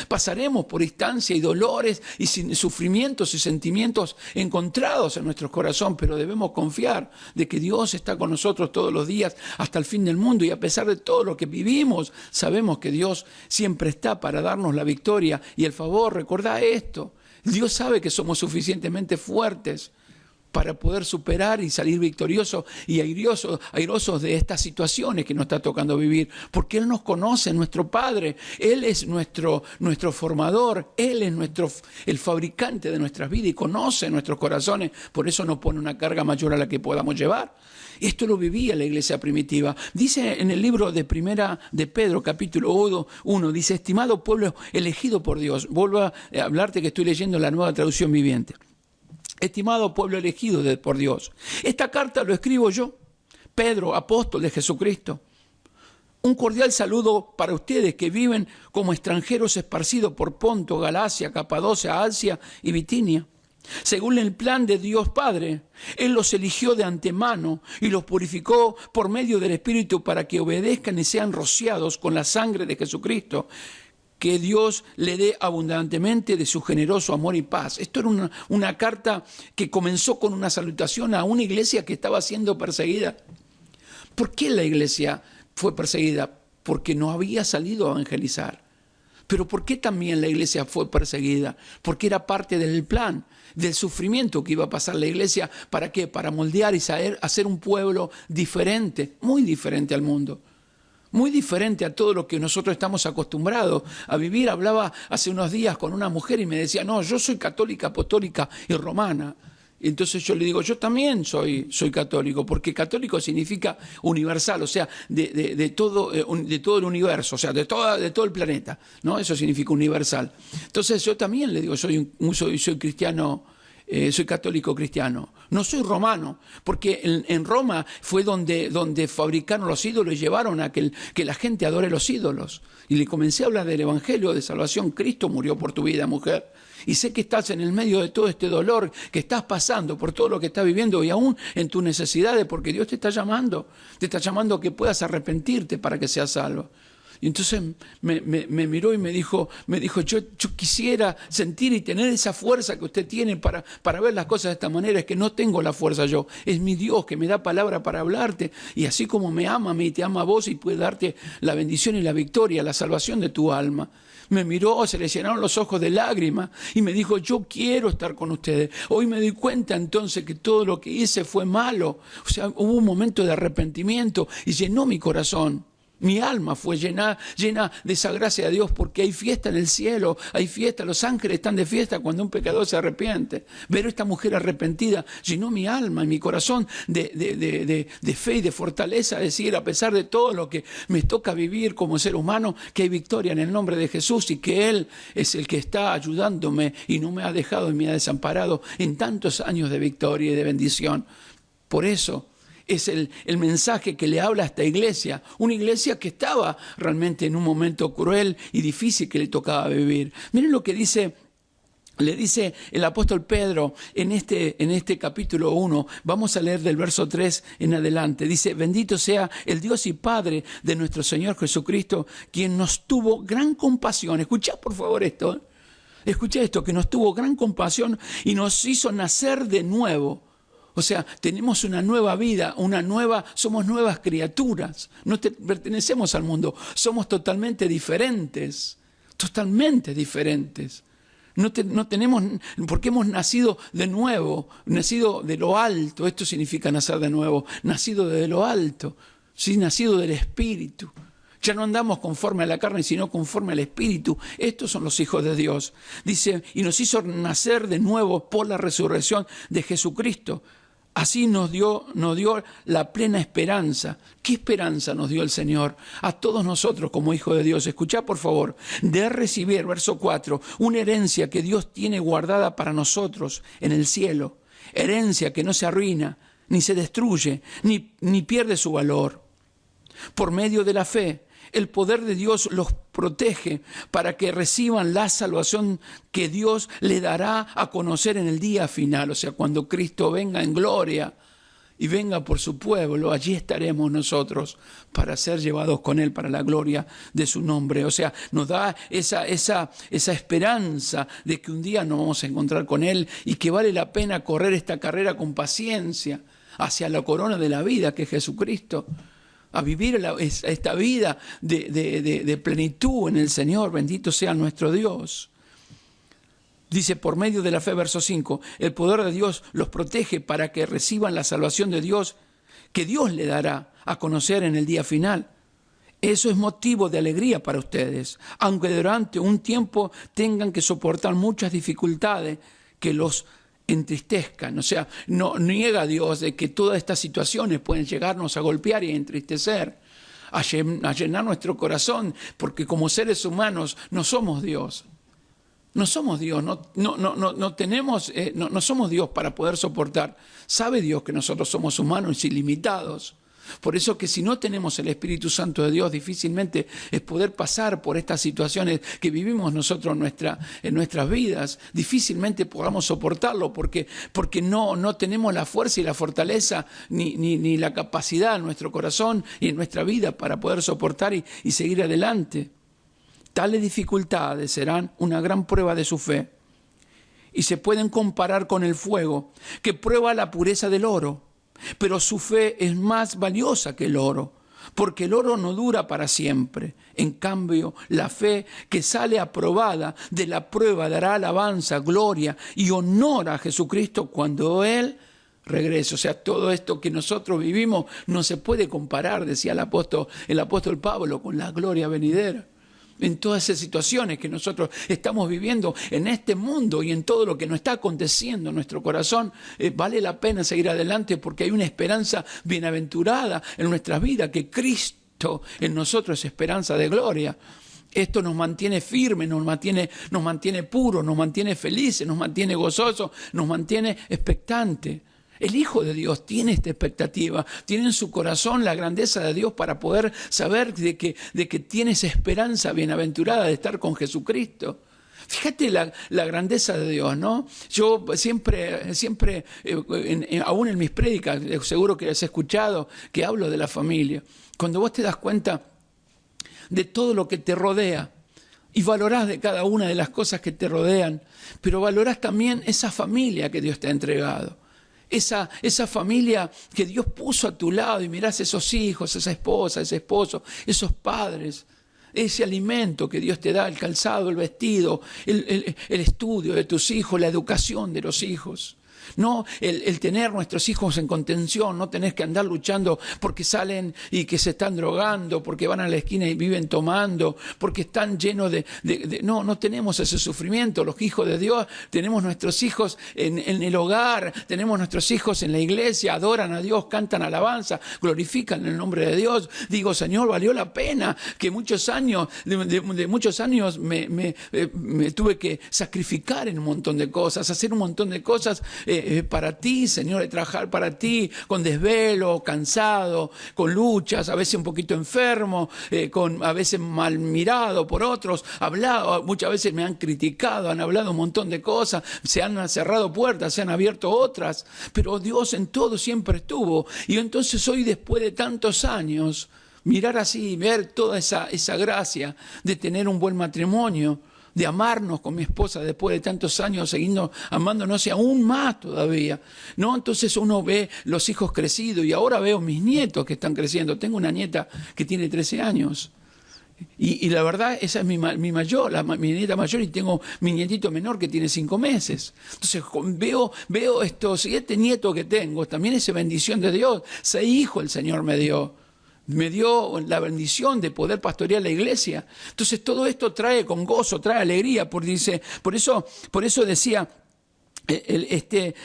pasaremos por instancias y dolores y sufrimientos y sentimientos encontrados en nuestro corazón, pero debemos confiar de que Dios está con nosotros todos los días hasta el fin del mundo, y a pesar de todo lo que vivimos, sabemos que Dios siempre está para darnos la victoria y el favor. Recordá esto, Dios sabe que somos suficientemente fuertes para poder superar y salir victoriosos y airosos de estas situaciones que nos está tocando vivir, porque Él nos conoce, nuestro Padre, Él es nuestro formador, Él es el fabricante de nuestras vidas y conoce nuestros corazones, por eso nos pone una carga mayor a la que podamos llevar. Esto lo vivía la iglesia primitiva. Dice en el libro de Primera de Pedro, capítulo 1, dice: estimado pueblo elegido por Dios. Vuelvo a hablarte que estoy leyendo la Nueva Traducción Viviente. Estimado pueblo elegido por Dios, esta carta lo escribo yo, Pedro, apóstol de Jesucristo. Un cordial saludo para ustedes que viven como extranjeros esparcidos por Ponto, Galacia, Capadocia, Asia y Bitinia. Según el plan de Dios Padre, Él los eligió de antemano y los purificó por medio del Espíritu para que obedezcan y sean rociados con la sangre de Jesucristo. Que Dios le dé abundantemente de su generoso amor y paz. Esto era una carta que comenzó con una salutación a una iglesia que estaba siendo perseguida. ¿Por qué la iglesia fue perseguida? Porque no había salido a evangelizar. Pero ¿por qué también la iglesia fue perseguida? Porque era parte del plan, del sufrimiento que iba a pasar la iglesia. ¿Para qué? Para moldear y hacer un pueblo diferente, muy diferente al mundo. Muy diferente a todo lo que nosotros estamos acostumbrados a vivir. Hablaba hace unos días con una mujer y me decía: no, yo soy católica, apostólica y romana. Y entonces yo le digo: yo también soy católico, porque católico significa universal, o sea, de todo el universo, o sea, de todo el planeta, ¿no? Eso significa universal. Entonces yo también le digo: soy cristiano. Soy católico cristiano, no soy romano, porque en Roma fue donde fabricaron los ídolos y llevaron a que la gente adore los ídolos. Y le comencé a hablar del evangelio de salvación. Cristo murió por tu vida, mujer. Y sé que estás en el medio de todo este dolor, que estás pasando por todo lo que estás viviendo y aún en tus necesidades, porque Dios te está llamando a que puedas arrepentirte para que seas salvo. Y entonces me miró y me dijo, yo quisiera sentir y tener esa fuerza que usted tiene para ver las cosas de esta manera. Es que no tengo la fuerza yo, es mi Dios que me da palabra para hablarte. Y así como me ama a mí, te ama a vos y puede darte la bendición y la victoria, la salvación de tu alma. Me miró, se le llenaron los ojos de lágrimas y me dijo: yo quiero estar con ustedes. Hoy me doy cuenta entonces que todo lo que hice fue malo. O sea, hubo un momento de arrepentimiento y llenó mi corazón. Mi alma fue llena de esa gracia de Dios, porque hay fiesta en el cielo, hay fiesta, los ángeles están de fiesta cuando un pecador se arrepiente. Ver a esta mujer arrepentida llenó mi alma y mi corazón de fe y de fortaleza, decir, a pesar de todo lo que me toca vivir como ser humano, que hay victoria en el nombre de Jesús y que Él es el que está ayudándome y no me ha dejado y me ha desamparado en tantos años de victoria y de bendición. Por eso es el mensaje que le habla a esta iglesia, una iglesia que estaba realmente en un momento cruel y difícil que le tocaba vivir. Miren lo que le dice el apóstol Pedro en este capítulo 1, vamos a leer del verso 3 en adelante. Dice: bendito sea el Dios y Padre de nuestro Señor Jesucristo, quien nos tuvo gran compasión. Escuchá por favor esto, escuchá esto, que nos tuvo gran compasión y nos hizo nacer de nuevo. O sea, tenemos una nueva vida, somos nuevas criaturas, no pertenecemos al mundo, somos totalmente diferentes. No tenemos, porque hemos nacido de nuevo, nacido de lo alto. Esto significa nacer de nuevo, nacido de lo alto, ¿sí? Nacido del Espíritu. Ya no andamos conforme a la carne, sino conforme al Espíritu. Estos son los hijos de Dios. Dice: y nos hizo nacer de nuevo por la resurrección de Jesucristo. Así nos dio la plena esperanza. ¿Qué esperanza nos dio el Señor a todos nosotros como hijos de Dios? Escuchá por favor, de recibir, verso 4, una herencia que Dios tiene guardada para nosotros en el cielo. Herencia que no se arruina, ni se destruye, ni pierde su valor. Por medio de la fe, el poder de Dios los protege para que reciban la salvación que Dios le dará a conocer en el día final, o sea, cuando Cristo venga en gloria y venga por su pueblo, allí estaremos nosotros para ser llevados con Él para la gloria de su nombre. O sea, nos da esa esperanza de que un día nos vamos a encontrar con Él y que vale la pena correr esta carrera con paciencia hacia la corona de la vida que es Jesucristo, a vivir esta vida de plenitud en el Señor. Bendito sea nuestro Dios. Dice, por medio de la fe, verso 5, el poder de Dios los protege para que reciban la salvación de Dios, que Dios le dará a conocer en el día final. Eso es motivo de alegría para ustedes, aunque durante un tiempo tengan que soportar muchas dificultades que los entristezcan. O sea, no niega a Dios de que todas estas situaciones pueden llegarnos a golpear y a entristecer, a llenar nuestro corazón, porque como seres humanos no somos Dios. No somos Dios, no somos Dios para poder soportar. Sabe Dios que nosotros somos humanos y limitados. Por eso que si no tenemos el Espíritu Santo de Dios, difícilmente es poder pasar por estas situaciones que vivimos nosotros en nuestras vidas. Difícilmente podamos soportarlo porque no tenemos la fuerza y la fortaleza ni la capacidad en nuestro corazón y en nuestra vida para poder soportar y seguir adelante. Tales dificultades serán una gran prueba de su fe y se pueden comparar con el fuego que prueba la pureza del oro, pero su fe es más valiosa que el oro, porque el oro no dura para siempre. En cambio, la fe que sale aprobada de la prueba dará alabanza, gloria y honor a Jesucristo cuando Él regrese. O sea, todo esto que nosotros vivimos no se puede comparar, decía el apóstol Pablo, con la gloria venidera. En todas esas situaciones que nosotros estamos viviendo en este mundo y en todo lo que nos está aconteciendo en nuestro corazón, vale la pena seguir adelante porque hay una esperanza bienaventurada en nuestras vidas, que Cristo en nosotros es esperanza de gloria. Esto nos mantiene firmes, nos mantiene puros, nos mantiene felices, nos mantiene gozosos, nos mantiene expectantes. El Hijo de Dios tiene esta expectativa, tiene en su corazón la grandeza de Dios para poder saber de que tiene esa esperanza bienaventurada de estar con Jesucristo. Fíjate la grandeza de Dios, ¿no? Yo siempre aún en mis prédicas, seguro que has escuchado, que hablo de la familia. Cuando vos te das cuenta de todo lo que te rodea y valorás de cada una de las cosas que te rodean, pero valorás también esa familia que Dios te ha entregado. Esa familia que Dios puso a tu lado y mirás esos hijos, esa esposa, ese esposo, esos padres, ese alimento que Dios te da, el calzado, el vestido, el estudio de tus hijos, la educación de los hijos. No el tener nuestros hijos en contención, no tenés que andar luchando porque salen y que se están drogando, porque van a la esquina y viven tomando, porque están llenos no tenemos ese sufrimiento. Los hijos de Dios, tenemos nuestros hijos en el hogar, tenemos nuestros hijos en la iglesia, adoran a Dios, cantan alabanza, glorifican el nombre de Dios. Digo, Señor, valió la pena que muchos años me tuve que sacrificar en un montón de cosas, hacer un montón de cosas para ti, Señor, de trabajar para ti, con desvelo, cansado, con luchas, a veces un poquito enfermo, a veces mal mirado por otros, muchas veces me han criticado, han hablado un montón de cosas, se han cerrado puertas, se han abierto otras, pero Dios en todo siempre estuvo. Y entonces hoy, después de tantos años, mirar así, ver toda esa gracia de tener un buen matrimonio, de amarnos con mi esposa después de tantos años, seguirnos amándonos y aún más todavía, ¿no? Entonces uno ve los hijos crecidos y ahora veo mis nietos que están creciendo. Tengo una nieta que tiene 13 años y la verdad, esa es mi nieta mayor, y tengo mi nietito menor que tiene 5 meses. Entonces veo estos 7 nietos que tengo, también esa bendición de Dios. 6 hijos el Señor me dio la bendición de poder pastorear la iglesia. Entonces todo esto trae con gozo, trae alegría, por eso decía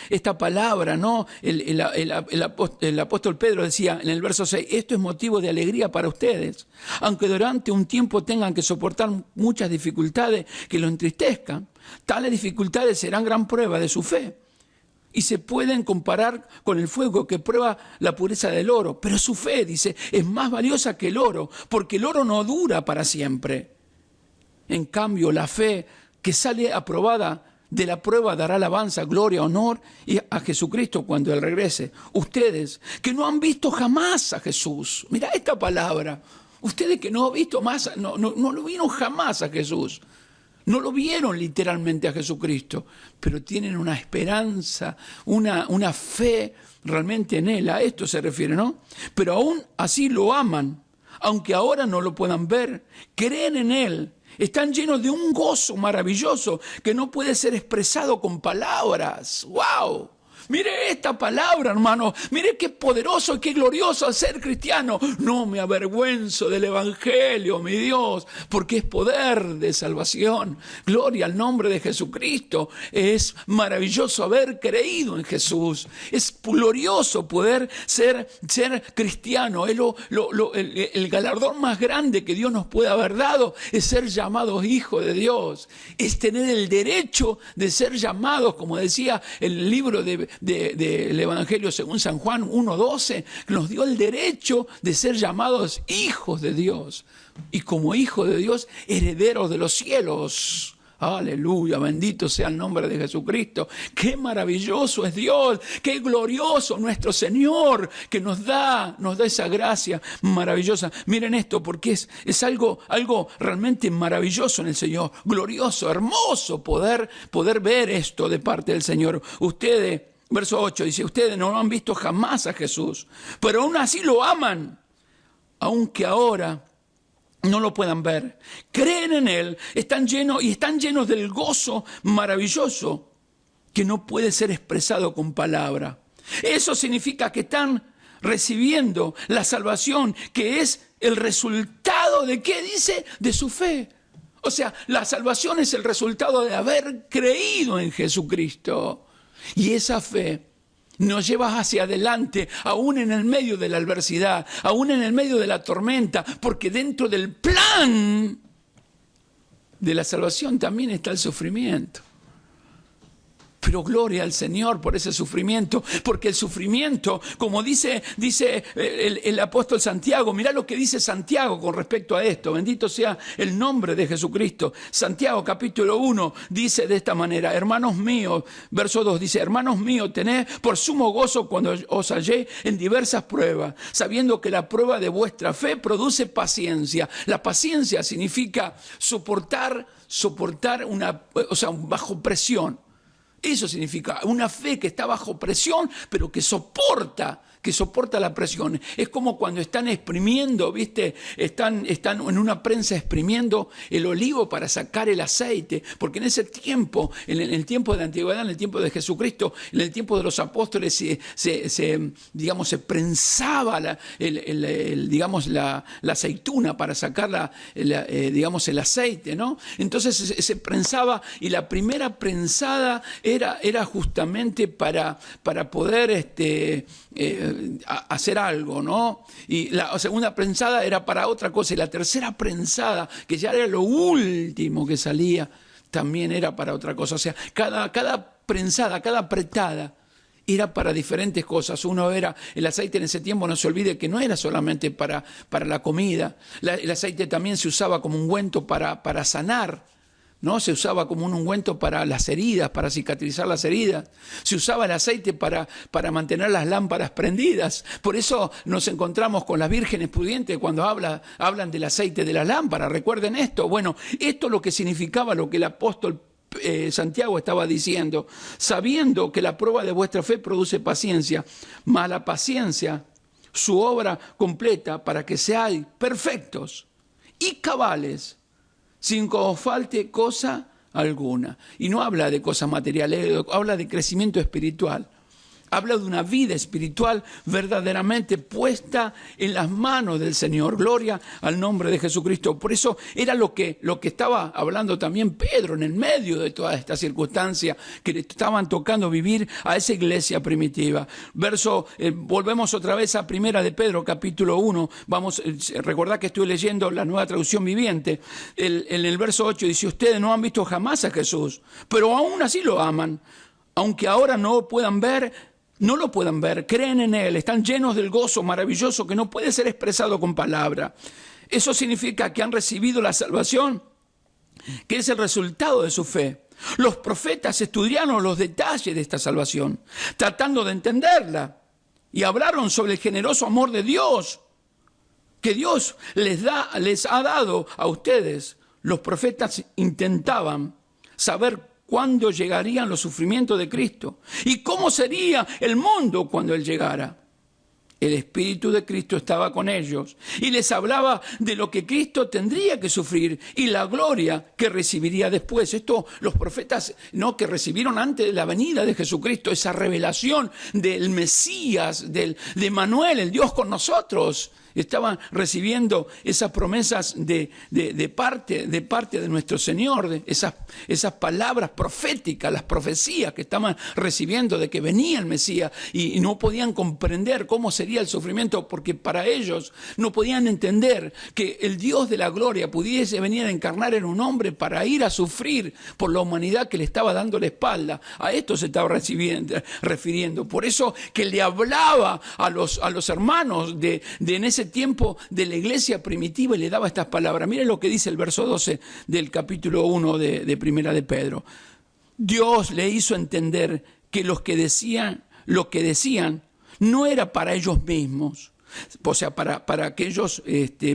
esta palabra, ¿no? El apóstol Pedro decía en el verso 6, esto es motivo de alegría para ustedes, aunque durante un tiempo tengan que soportar muchas dificultades que lo entristezcan. Tales dificultades serán gran prueba de su fe y se pueden comparar con el fuego que prueba la pureza del oro. Pero su fe, dice, es más valiosa que el oro, porque el oro no dura para siempre. En cambio, la fe que sale aprobada de la prueba dará alabanza, gloria, honor y a Jesucristo cuando Él regrese. Ustedes que no han visto jamás a Jesús, mira esta palabra, ustedes que no han visto más, no lo vieron jamás a Jesús, no lo vieron literalmente a Jesucristo, pero tienen una esperanza, una fe realmente en Él, a esto se refiere, ¿no? Pero aún así lo aman, aunque ahora no lo puedan ver, creen en Él. Están llenos de un gozo maravilloso que no puede ser expresado con palabras. ¡Wow! Mire esta palabra, hermano. Mire qué poderoso y qué glorioso ser cristiano. No me avergüenzo del Evangelio, mi Dios, porque es poder de salvación. Gloria al nombre de Jesucristo. Es maravilloso haber creído en Jesús. Es glorioso poder ser cristiano. El galardón más grande que Dios nos puede haber dado es ser llamados hijos de Dios. Es tener el derecho de ser llamados, como decía el libro del Evangelio según San Juan 1:12, nos dio el derecho de ser llamados hijos de Dios. Y como hijos de Dios, herederos de los cielos. Aleluya, bendito sea el nombre de Jesucristo. Qué maravilloso es Dios, qué glorioso nuestro Señor, que nos da esa gracia maravillosa. Miren esto, porque es algo realmente maravilloso en el Señor, glorioso, hermoso poder ver esto de parte del Señor. Ustedes, verso 8, dice, ustedes no han visto jamás a Jesús, pero aún así lo aman, aunque ahora no lo puedan ver. Creen en Él, están llenos del gozo maravilloso que no puede ser expresado con palabra. Eso significa que están recibiendo la salvación, que es el resultado de ¿qué dice? De su fe. O sea, la salvación es el resultado de haber creído en Jesucristo. Y esa fe nos lleva hacia adelante, aún en el medio de la adversidad, aún en el medio de la tormenta, porque dentro del plan de la salvación también está el sufrimiento. Pero gloria al Señor por ese sufrimiento, porque el sufrimiento, como dice el apóstol Santiago, mirá lo que dice Santiago con respecto a esto, bendito sea el nombre de Jesucristo. Santiago capítulo 1 dice de esta manera, hermanos míos, verso 2 dice, hermanos míos, tened por sumo gozo cuando os hallé en diversas pruebas, sabiendo que la prueba de vuestra fe produce paciencia. La paciencia significa soportar bajo presión. Eso significa una fe que está bajo presión, pero que soporta la presión. Es como cuando están exprimiendo, ¿viste? Están en una prensa exprimiendo el olivo para sacar el aceite, porque en ese tiempo, en el tiempo de la antigüedad, en el tiempo de Jesucristo, en el tiempo de los apóstoles, se prensaba la aceituna para sacar el aceite, ¿no? Entonces se prensaba, y la primera prensada era justamente para poder hacer algo, ¿no? Y la segunda prensada era para otra cosa, y la tercera prensada, que ya era lo último que salía, también era para otra cosa. O sea, cada prensada, cada apretada era para diferentes cosas. Uno era el aceite en ese tiempo, no se olvide que no era solamente para la comida. El aceite también se usaba como ungüento para sanar, ¿no? Se usaba como un ungüento para las heridas, para cicatrizar las heridas. Se usaba el aceite para mantener las lámparas prendidas. Por eso nos encontramos con las vírgenes pudientes cuando hablan del aceite de la lámpara. Recuerden esto. Bueno, esto es lo que significaba lo que el apóstol Santiago estaba diciendo. Sabiendo que la prueba de vuestra fe produce paciencia, mas la paciencia, su obra completa, para que seáis perfectos y cabales, sin que os falte cosa alguna. Y no habla de cosas materiales, habla de crecimiento espiritual. Habla de una vida espiritual verdaderamente puesta en las manos del Señor. Gloria al nombre de Jesucristo. Por eso era lo que estaba hablando también Pedro en el medio de toda esta circunstancia que le estaban tocando vivir a esa iglesia primitiva. Volvemos otra vez a Primera de Pedro, capítulo 1. Recordad que estoy leyendo la Nueva Traducción Viviente. En el verso 8 dice, ustedes no han visto jamás a Jesús, pero aún así lo aman. Aunque ahora no lo puedan ver, creen en Él, están llenos del gozo maravilloso que no puede ser expresado con palabra. Eso significa que han recibido la salvación, que es el resultado de su fe. Los profetas estudiaron los detalles de esta salvación, tratando de entenderla, y hablaron sobre el generoso amor de Dios, que Dios les ha dado a ustedes. Los profetas intentaban saber cuándo llegarían los sufrimientos de Cristo y cómo sería el mundo cuando Él llegara. El Espíritu de Cristo estaba con ellos y les hablaba de lo que Cristo tendría que sufrir y la gloria que recibiría después. Esto los profetas que recibieron antes de la venida de Jesucristo, esa revelación del Mesías, de Emmanuel, el Dios con nosotros. Estaban recibiendo esas promesas de parte de nuestro Señor, esas palabras proféticas, las profecías que estaban recibiendo de que venía el Mesías, y no podían comprender cómo sería el sufrimiento, porque para ellos no podían entender que el Dios de la gloria pudiese venir a encarnar en un hombre para ir a sufrir por la humanidad que le estaba dando la espalda. A esto se estaba refiriendo. Por eso que le hablaba a los hermanos en ese tiempo de la iglesia primitiva y le daba estas palabras. Miren lo que dice el verso 12 del capítulo 1 de Primera de Pedro. Dios le hizo entender que lo que decían no era para ellos mismos, o sea, para aquellos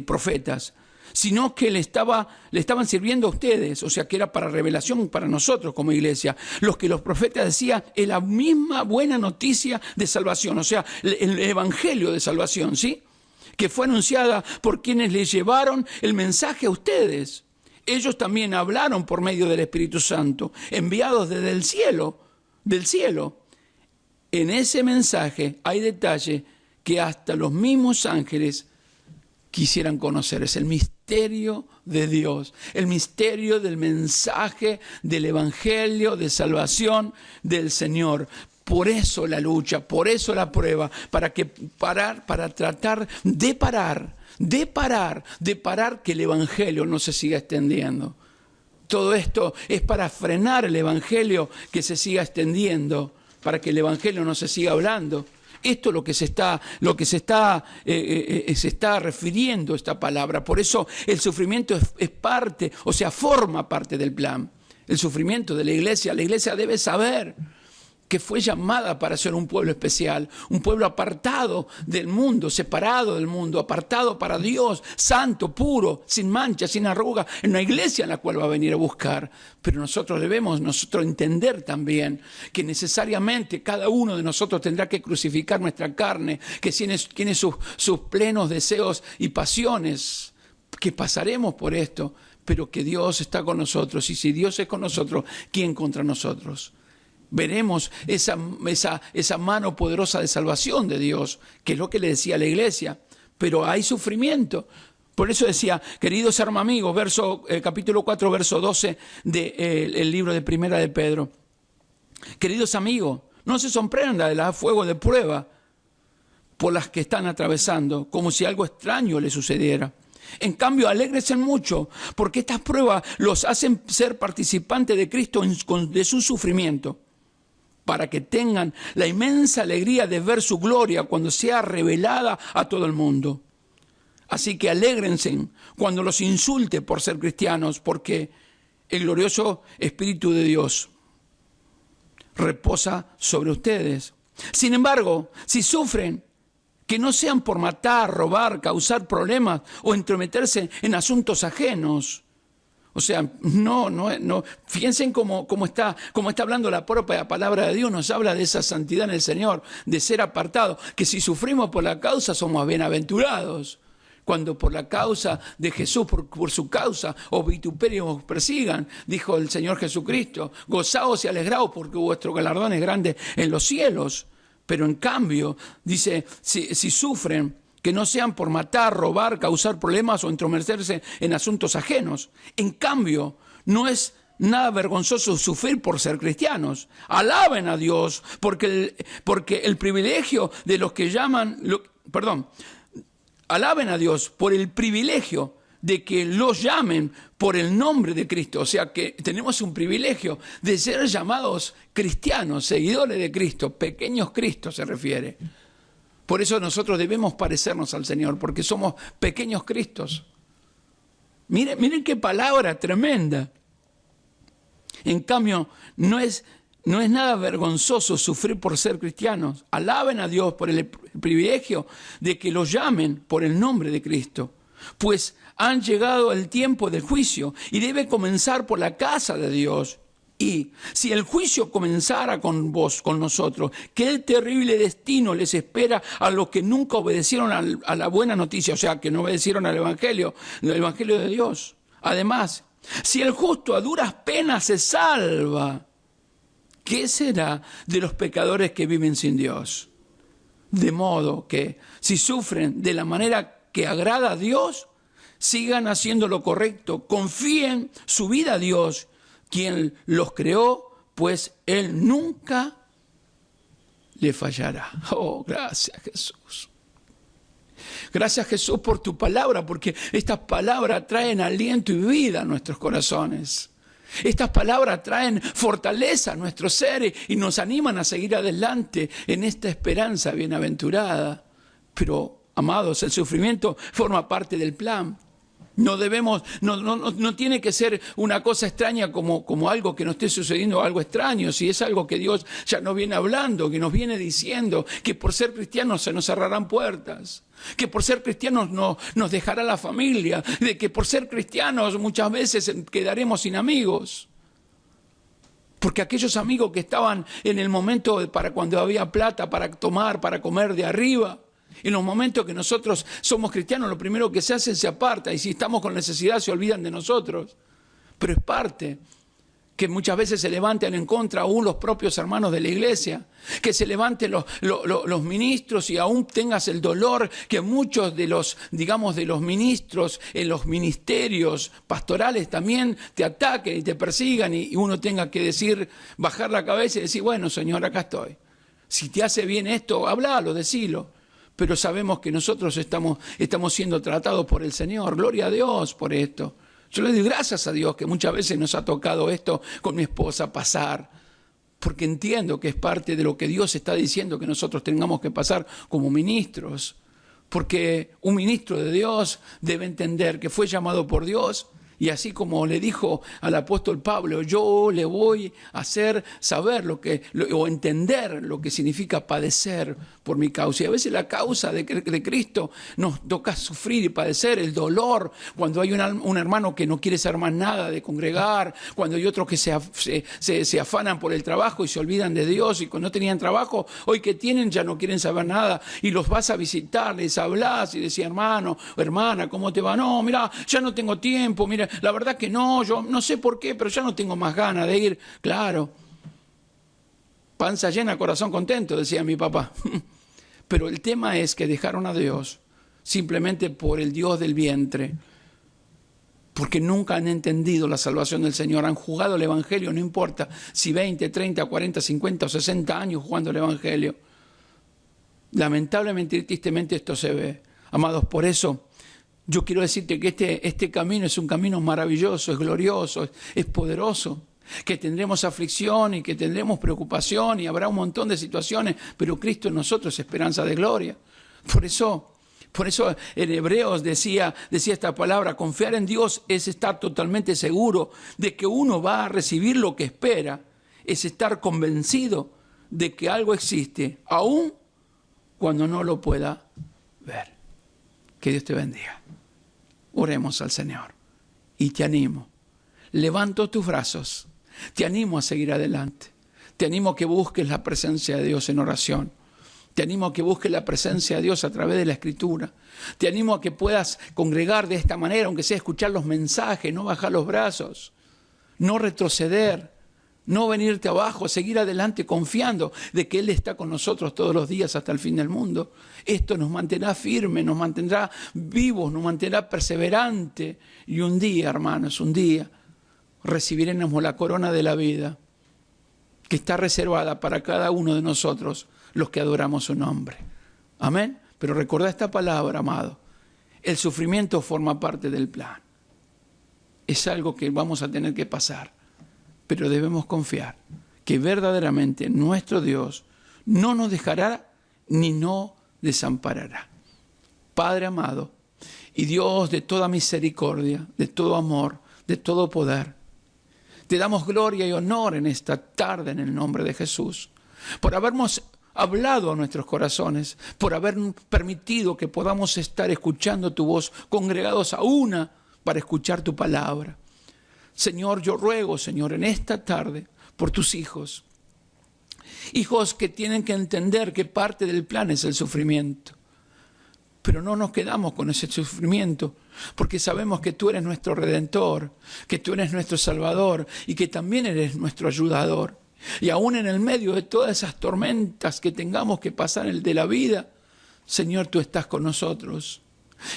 profetas, sino que le estaban sirviendo a ustedes, o sea, que era para revelación para nosotros como iglesia. Lo que los profetas decían es la misma buena noticia de salvación, o sea, el evangelio de salvación, ¿sí?, que fue anunciada por quienes les llevaron el mensaje a ustedes. Ellos también hablaron por medio del Espíritu Santo, enviados desde el cielo, del cielo. En ese mensaje hay detalles que hasta los mismos ángeles quisieran conocer. Es el misterio de Dios, el misterio del mensaje del Evangelio de salvación del Señor. Por eso la lucha, por eso la prueba, para tratar de parar que el Evangelio no se siga extendiendo. Todo esto es para frenar el Evangelio que se siga extendiendo, para que el Evangelio no se siga hablando. Esto es lo que se está refiriendo esta palabra. Por eso el sufrimiento es parte, o sea, forma parte del plan. El sufrimiento de la iglesia debe saber que fue llamada para ser un pueblo especial, un pueblo apartado del mundo, separado del mundo, apartado para Dios, santo, puro, sin mancha, sin arruga, en una iglesia en la cual va a venir a buscar. Pero nosotros debemos entender también que necesariamente cada uno de nosotros tendrá que crucificar nuestra carne, que tiene sus plenos deseos y pasiones, que pasaremos por esto, pero que Dios está con nosotros, y si Dios es con nosotros, ¿quién contra nosotros? Veremos esa mano poderosa de salvación de Dios, que es lo que le decía a la iglesia. Pero hay sufrimiento. Por eso decía, queridos amigos, capítulo 4, verso 12 del libro de Primera de Pedro. Queridos amigos, no se sorprendan de los fuegos de prueba por las que están atravesando, como si algo extraño les sucediera. En cambio, alégrense mucho, porque estas pruebas los hacen ser participantes de Cristo de su sufrimiento, para que tengan la inmensa alegría de ver su gloria cuando sea revelada a todo el mundo. Así que alégrense cuando los insulte por ser cristianos, porque el glorioso Espíritu de Dios reposa sobre ustedes. Sin embargo, si sufren, que no sean por matar, robar, causar problemas o entrometerse en asuntos ajenos. O sea, no. Fíjense cómo está hablando la propia palabra de Dios. Nos habla de esa santidad en el Señor, de ser apartado. Que si sufrimos por la causa, somos bienaventurados. Cuando por la causa de Jesús, por su causa, os vituperios os persigan, dijo el Señor Jesucristo. Gozaos y alegraos, porque vuestro galardón es grande en los cielos. Pero en cambio, dice, si sufren, que no sean por matar, robar, causar problemas o entrometerse en asuntos ajenos. En cambio, no es nada vergonzoso sufrir por ser cristianos. Alaben a Dios, porque el privilegio de los que alaben a Dios por el privilegio de que los llamen por el nombre de Cristo. O sea que tenemos un privilegio de ser llamados cristianos, seguidores de Cristo, pequeños Cristos se refiere. Por eso nosotros debemos parecernos al Señor, porque somos pequeños Cristos. Miren qué palabra tremenda. En cambio, no es nada vergonzoso sufrir por ser cristianos. Alaben a Dios por el privilegio de que los llamen por el nombre de Cristo. Pues han llegado el tiempo del juicio y debe comenzar por la casa de Dios. Y si el juicio comenzara con vos, con nosotros, qué terrible destino les espera a los que nunca obedecieron a la buena noticia, o sea, que no obedecieron al Evangelio de Dios. Además, si el justo a duras penas se salva, ¿qué será de los pecadores que viven sin Dios? De modo que, si sufren de la manera que agrada a Dios, sigan haciendo lo correcto, confíen su vida a Dios, quien los creó, pues Él nunca le fallará. Oh, gracias Jesús. Gracias Jesús por tu palabra, porque estas palabras traen aliento y vida a nuestros corazones. Estas palabras traen fortaleza a nuestro ser y nos animan a seguir adelante en esta esperanza bienaventurada. Pero, amados, el sufrimiento forma parte del plan. No debemos, no tiene que ser una cosa extraña como algo que nos esté sucediendo, algo extraño. Si es algo que Dios ya nos viene hablando, que nos viene diciendo, que por ser cristianos se nos cerrarán puertas, que por ser cristianos nos dejará la familia, de que por ser cristianos muchas veces quedaremos sin amigos. Porque aquellos amigos que estaban en el momento para cuando había plata para tomar, para comer de arriba, en los momentos que nosotros somos cristianos, lo primero que se hace se aparta, y si estamos con necesidad se olvidan de nosotros. Pero es parte que muchas veces se levantan en contra aún los propios hermanos de la iglesia, que se levanten los ministros y aún tengas el dolor que muchos de los ministros en los ministerios pastorales también te ataquen y te persigan y uno tenga que bajar la cabeza y decir, bueno Señor, acá estoy. Si te hace bien esto, háblalo, decilo. Pero sabemos que nosotros estamos siendo tratados por el Señor. Gloria a Dios por esto. Yo le doy gracias a Dios que muchas veces nos ha tocado esto con mi esposa pasar, porque entiendo que es parte de lo que Dios está diciendo que nosotros tengamos que pasar como ministros, porque un ministro de Dios debe entender que fue llamado por Dios. Y así como le dijo al apóstol Pablo, yo le voy a hacer saber o entender lo que significa padecer por mi causa. Y a veces la causa de Cristo nos toca sufrir y padecer el dolor, cuando hay un hermano que no quiere ser más nada de congregar, cuando hay otros que se afanan por el trabajo y se olvidan de Dios, y cuando no tenían trabajo, hoy que tienen ya no quieren saber nada, y los vas a visitar, les hablas y decís, hermano, hermana, ¿cómo te va? No, mira, ya no tengo tiempo, mira, la verdad que no, yo no sé por qué, pero ya no tengo más ganas de ir. Claro, panza llena, corazón contento, decía mi papá. Pero el tema es que dejaron a Dios simplemente por el Dios del vientre, porque nunca han entendido la salvación del Señor, han jugado el Evangelio, no importa si 20, 30, 40, 50 o 60 años jugando el Evangelio. Lamentablemente y tristemente esto se ve. Amados, por eso yo quiero decirte que este camino es un camino maravilloso, es glorioso, es poderoso, que tendremos aflicción y que tendremos preocupación y habrá un montón de situaciones, pero Cristo en nosotros es esperanza de gloria. Por eso en Hebreos decía esta palabra, confiar en Dios es estar totalmente seguro de que uno va a recibir lo que espera, es estar convencido de que algo existe, aun cuando no lo pueda ver. Que Dios te bendiga. Oremos al Señor y te animo. Levanto tus brazos. Te animo a seguir adelante. Te animo a que busques la presencia de Dios en oración. Te animo a que busques la presencia de Dios a través de la Escritura. Te animo a que puedas congregar de esta manera, aunque sea escuchar los mensajes, no bajar los brazos, no retroceder, no venirte abajo, seguir adelante confiando de que Él está con nosotros todos los días hasta el fin del mundo. Esto nos mantendrá firmes, nos mantendrá vivos, nos mantendrá perseverantes. Y un día, hermanos, un día recibiremos la corona de la vida que está reservada para cada uno de nosotros, los que adoramos su nombre. Amén. Pero recordá esta palabra, amado. El sufrimiento forma parte del plan. Es algo que vamos a tener que pasar. Pero debemos confiar que verdaderamente nuestro Dios no nos dejará ni nos desamparará. Padre amado y Dios de toda misericordia, de todo amor, de todo poder, Te damos gloria y honor en esta tarde en el nombre de Jesús, por habernos hablado a nuestros corazones, por haber permitido que podamos estar escuchando tu voz, congregados a una para escuchar tu palabra. Señor, yo ruego, Señor, en esta tarde por tus hijos que tienen que entender que parte del plan es el sufrimiento. Pero no nos quedamos con ese sufrimiento, porque sabemos que tú eres nuestro Redentor, que tú eres nuestro Salvador y que también eres nuestro ayudador. Y aún en el medio de todas esas tormentas que tengamos que pasar en el de la vida, Señor, tú estás con nosotros.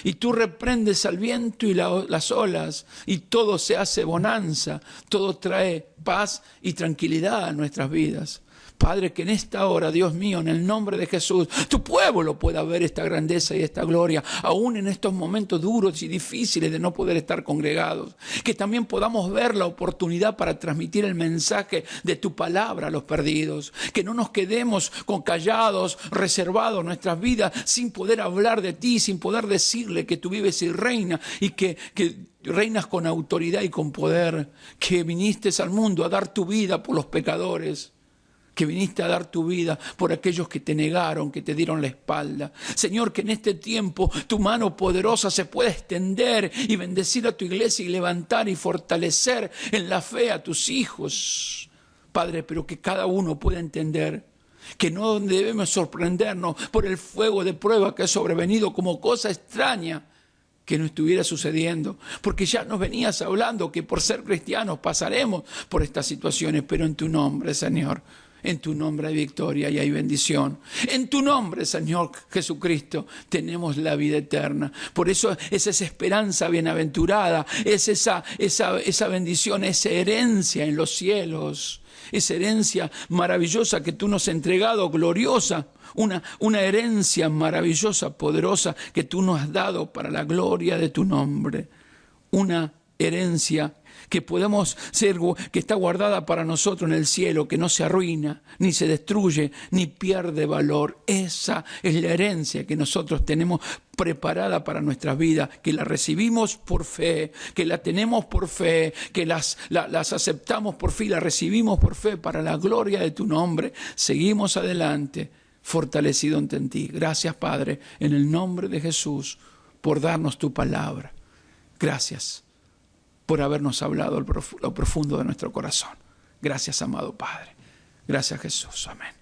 Y tú reprendes al viento y las olas, y todo se hace bonanza, todo trae paz y tranquilidad a nuestras vidas. Padre, que en esta hora, Dios mío, en el nombre de Jesús, tu pueblo pueda ver esta grandeza y esta gloria, aún en estos momentos duros y difíciles de no poder estar congregados. Que también podamos ver la oportunidad para transmitir el mensaje de tu palabra a los perdidos. Que no nos quedemos con callados, reservados nuestras vidas, sin poder hablar de ti, sin poder decirle que tú vives y reinas y que reinas con autoridad y con poder. Que viniste al mundo a dar tu vida por los pecadores, que viniste a dar tu vida por aquellos que te negaron, que te dieron la espalda. Señor, que en este tiempo tu mano poderosa se pueda extender y bendecir a tu iglesia y levantar y fortalecer en la fe a tus hijos. Padre, pero que cada uno pueda entender que no debemos sorprendernos por el fuego de prueba que ha sobrevenido como cosa extraña que no estuviera sucediendo, porque ya nos venías hablando que por ser cristianos pasaremos por estas situaciones, pero en tu nombre, Señor, en tu nombre hay victoria y hay bendición. En tu nombre, Señor Jesucristo, tenemos la vida eterna. Por eso es esa esperanza bienaventurada, es esa bendición, esa herencia en los cielos, esa herencia maravillosa que tú nos has entregado, gloriosa, una herencia maravillosa, poderosa, que tú nos has dado para la gloria de tu nombre. Una herencia que podemos ser, que está guardada para nosotros en el cielo, que no se arruina, ni se destruye, ni pierde valor. Esa es la herencia que nosotros tenemos preparada para nuestras vidas, que la recibimos por fe, que la tenemos por fe, que las aceptamos por fe y las recibimos por fe para la gloria de tu nombre. Seguimos adelante, fortalecido en ti. Gracias, Padre, en el nombre de Jesús, por darnos tu palabra. Gracias por habernos hablado lo profundo de nuestro corazón. Gracias, amado Padre. Gracias, Jesús. Amén.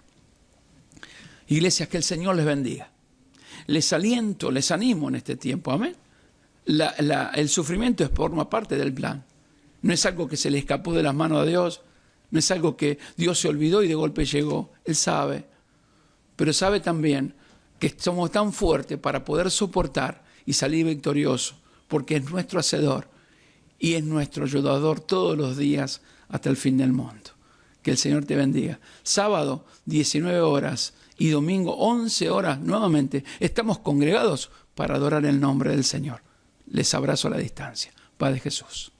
Iglesias, que el Señor les bendiga. Les aliento, les animo en este tiempo. Amén. El sufrimiento forma parte del plan. No es algo que se le escapó de las manos de Dios. No es algo que Dios se olvidó y de golpe llegó. Él sabe. Pero sabe también que somos tan fuertes para poder soportar y salir victoriosos, porque es nuestro hacedor y es nuestro ayudador todos los días hasta el fin del mundo. Que el Señor te bendiga. Sábado, 19 horas y domingo, 11 horas, nuevamente, estamos congregados para adorar el nombre del Señor. Les abrazo a la distancia. Padre Jesús.